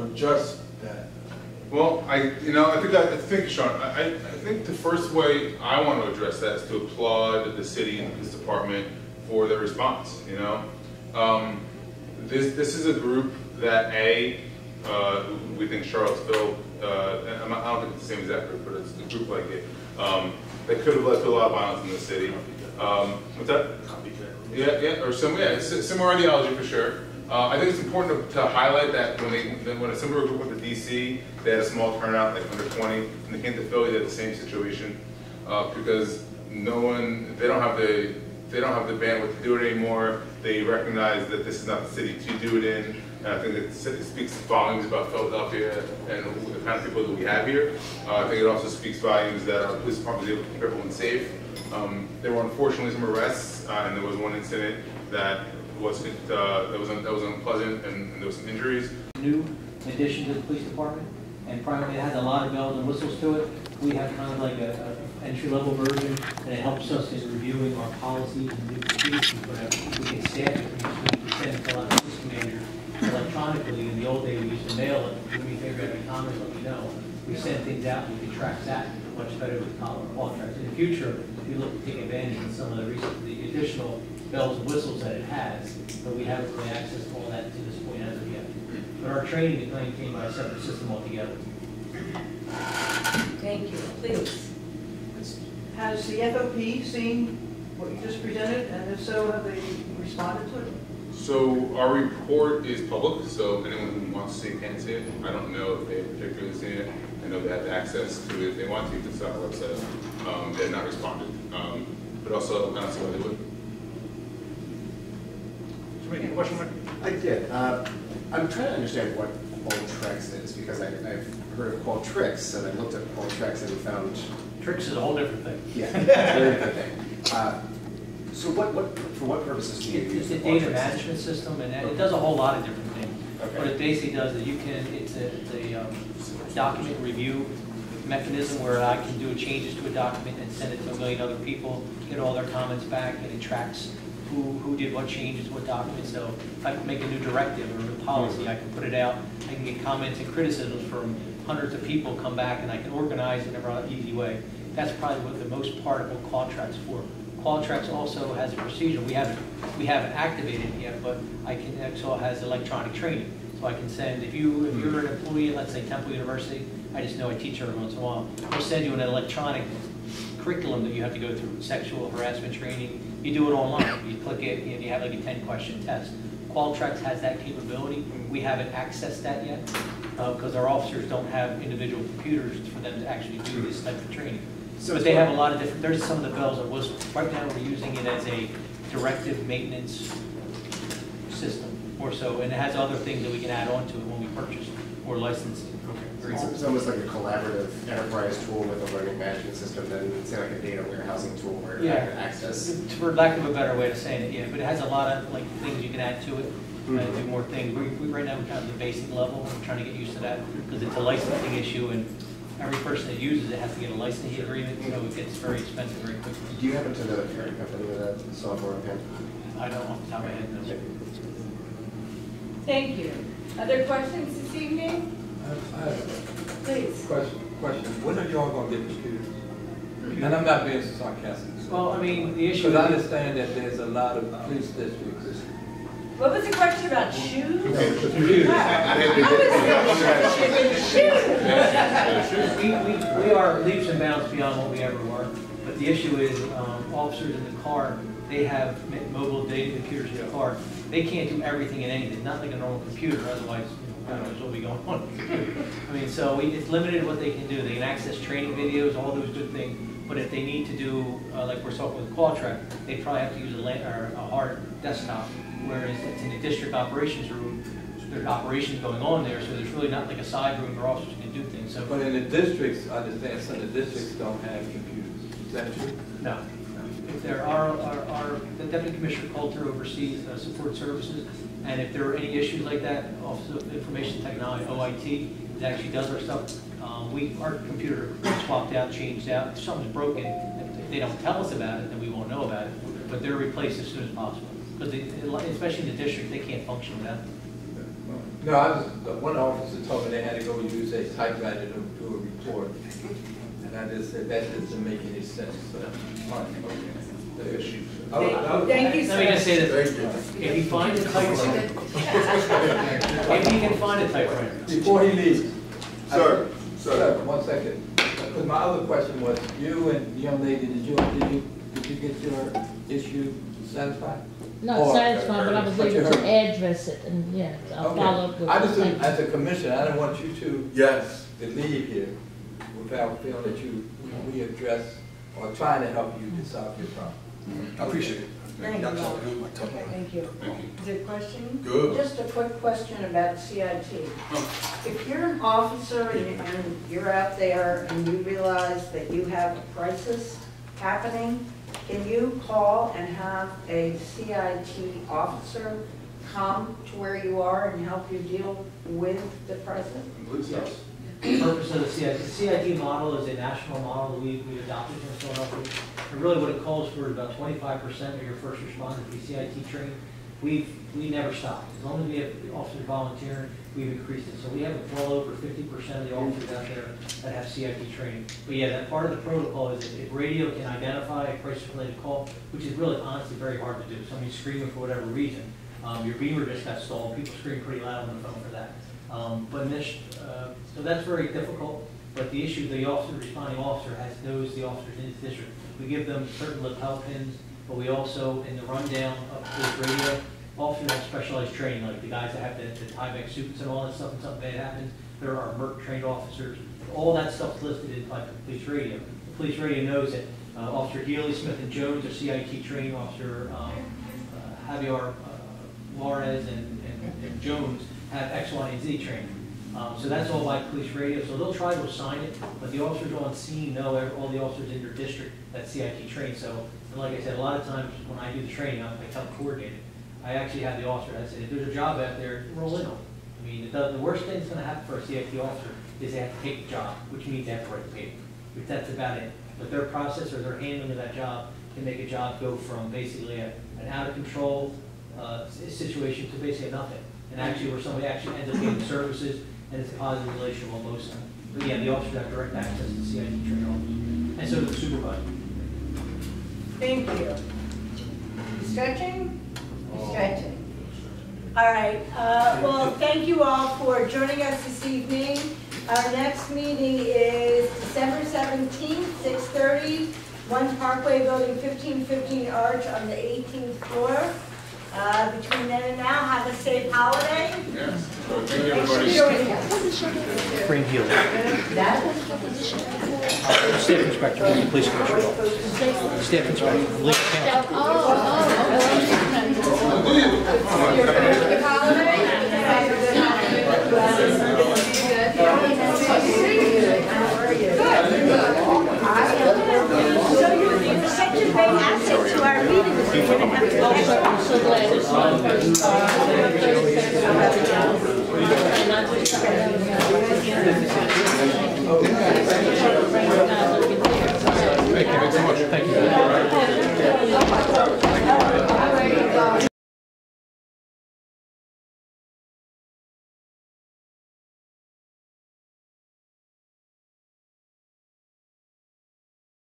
adjust that? Well, I think, Sean, I think the first way I want to address that is to applaud the city and the police department for their response. You know, this is a group that we think Charlottesville. I don't think it's the same exact group, but it's a group like it that could have led to a lot of violence in the city. What's that? It's a similar ideology for sure. I think it's important to highlight that when a similar group went to DC, they had a small turnout, like under 20. When they came to Philly, they had the same situation because they don't have the bandwidth to do it anymore. They recognize that this is not the city to do it in. And I think it speaks volumes about Philadelphia and the kind of people that we have here. I think it also speaks volumes that our police department is able to keep everyone safe. There were unfortunately some arrests, and there was one incident that was unpleasant, and there was some injuries. New addition to the police department, and primarily it has a lot of bells and whistles to it. We have kind of like a entry-level version, and it helps us in reviewing our policies and new procedures. We can staff it, we can send it to a lot of police commanders electronically. In the old days, we used to mail it. Do me a favor, every comment, let me know. We send things out, and we can track that much better with call tracks. In the future, if you look to take advantage of some of the additional bells and whistles that it has, but we haven't really accessed all that to this point as of yet. But our training came by a separate system altogether. Thank you. Please. Has the FOP seen what you just presented, and if so, have they responded to it? So our report is public, so anyone who wants to see it can see it. I don't know if they've particularly seen it. I know they have access to it if they want to. It's on our website. They have not responded, but also I don't see why they would. Did you make a question, Mark? I did. I'm trying to understand what Qualtrics is, because I've heard of Qualtrics, and I looked at Qualtrics and found... Tricks is a whole different thing. Yeah, it's a very different thing. So for what purposes do you use It's a data management system, and it does a whole lot of different things. What it basically does is it's a document review mechanism where I can do changes to a document and send it to a million other people, get all their comments back, and it tracks who did what changes, what document. So if I can make a new directive or a new policy, I can put it out. I can get comments and criticisms from hundreds of people, come back, and I can organize it in an easy way. That's probably what the most part of what Qualtrics for. Qualtrics also has a procedure. We haven't activated it yet, but also has electronic training. So I can send, if you're an employee at, let's say, Temple University, I just know I teach every once in a while, we'll send you an electronic curriculum that you have to go through, sexual harassment training. You do it online. You click it, and you have like a 10-question test. Qualtrics has that capability. We haven't accessed that yet because our officers don't have individual computers for them to actually do this type of training. But they have a lot of different, there's some of the bells and whistles. Right now we're using it as a directive maintenance system more so, and it has other things that we can add on to it when we purchase or license it. It's almost like a collaborative enterprise tool with a learning management system than, say, like a data warehousing tool where you have access. For lack of a better way of saying it, yeah, but it has a lot of like things you can add to it. Do more things. Right now we're kind of the basic level. We're trying to get used to that because it's a licensing issue, and every person that uses it has to get a licensing agreement, so it gets very expensive very quickly. Do you happen to know the parent company of that software offhand? I don't off the top of my head, no. Thank you. Other questions this evening? I have Please. a question. When are y'all going to get computers? And I'm not being sarcastic. Well, I mean, the issue. Because I understand that there's a lot of police districts. What was the question about shoes? Computers. We are leaps and bounds beyond what we ever were. But the issue is officers in the car, they have mobile data computers in the car. They can't do everything and anything, not like a normal computer, otherwise, God knows what will be going on with the computer. I mean, so it's limited what they can do. They can access training videos, all those good things. But if they need to do, like we're talking with Qualtrics, they probably have to use a hard desktop, whereas it's in the district operations room, there's operations going on there, so there's really not like a side room where officers can do things. So, but in the districts, I understand some of the districts don't have computers. Is that true? No. If there are, the Deputy Commissioner Coulter oversees support services, and if there are any issues like that, Office of Information Technology, OIT, that actually does our stuff. Our computer swapped out, changed out. If something's broken, if they don't tell us about it, then we won't know about it. But they're replaced as soon as possible. Because especially in the district, they can't function without it. No, one officer told me they had to go use a typewriter to do a report. And I just said, that doesn't make any sense. So, the issue. Thank you, sir. Let me just say this. If you find a typewriter, if you can find a typewriter. Before he leaves. Sir. Sir, 1 second. Because my other question was, you and the young lady, did you get your issue satisfied? Not satisfied, but I was able to address it, and yeah, I'll follow up with it. I just, as a commissioner, I don't want you to leave here without feeling that we address or trying to help you to solve your problem. I appreciate it. Thank you. Okay, thank you. Is there a question? Good. Just a quick question about CIT. If you're an officer and you're out there and you realize that you have a crisis happening, can you call and have a CIT officer come to where you are and help you deal with the crisis? Yes. The purpose of the CIT model is a national model that we adopted here in Philadelphia. And really what it calls for is about 25% of your first responders to be CIT trained. We never stop. As long as we have officers volunteering, we've increased it. So we have well over 50% of the officers out there that have CIT training. But yeah, that part of the protocol is that if radio can identify a crisis-related call, which is really honestly very hard to do. Somebody's screaming for whatever reason. Your beamer just got stalled. People scream pretty loud on the phone for that. So that's very difficult. But the issue, the responding officer knows the officers in his district. We give them certain lapel pins, but we also, in the rundown of police radio, officers have specialized training, like the guys that have the tie-back suits and all that stuff, and something bad happens. There are MERT-trained officers. All that stuff's listed in police radio. The police radio knows that Officer Healy, Smith, and Jones are CIT trained. Officer Javier Juarez and Jones have X, Y, and Z training. So that's all by police radio. So they'll try to assign it, but the officers on scene know all the officers in their district that CIT trained. So, and like I said, a lot of times when I do the training, I tell them coordinate it. I actually have the officer, I said, if there's a job out there, roll in on it. I mean, the worst thing that's gonna happen for a CIT officer is they have to take the job, which means they have to write the paper. But that's about it. But their process or their handling of that job can make a job go from basically an out of control situation to basically nothing. And actually where somebody actually ends up getting services and it's a positive relationship on both sides. But yeah, the officers have direct access to CIT trained officers. And so do the supervisor. Thank you. Stretching? Stretching. All right, well, thank you all for joining us this evening. Our next meeting is December 17th, 6:30, 1 Parkway Building, 1515 Arch on the 18th floor. Between then and now, have a safe holiday. Yes. Thank you, everybody. Frame healing. Staff inspector, police commissioner. Staff inspector, legal counsel. So you're such a great asset to our meeting. I'm so glad it's on. Thank you so much. Thank you.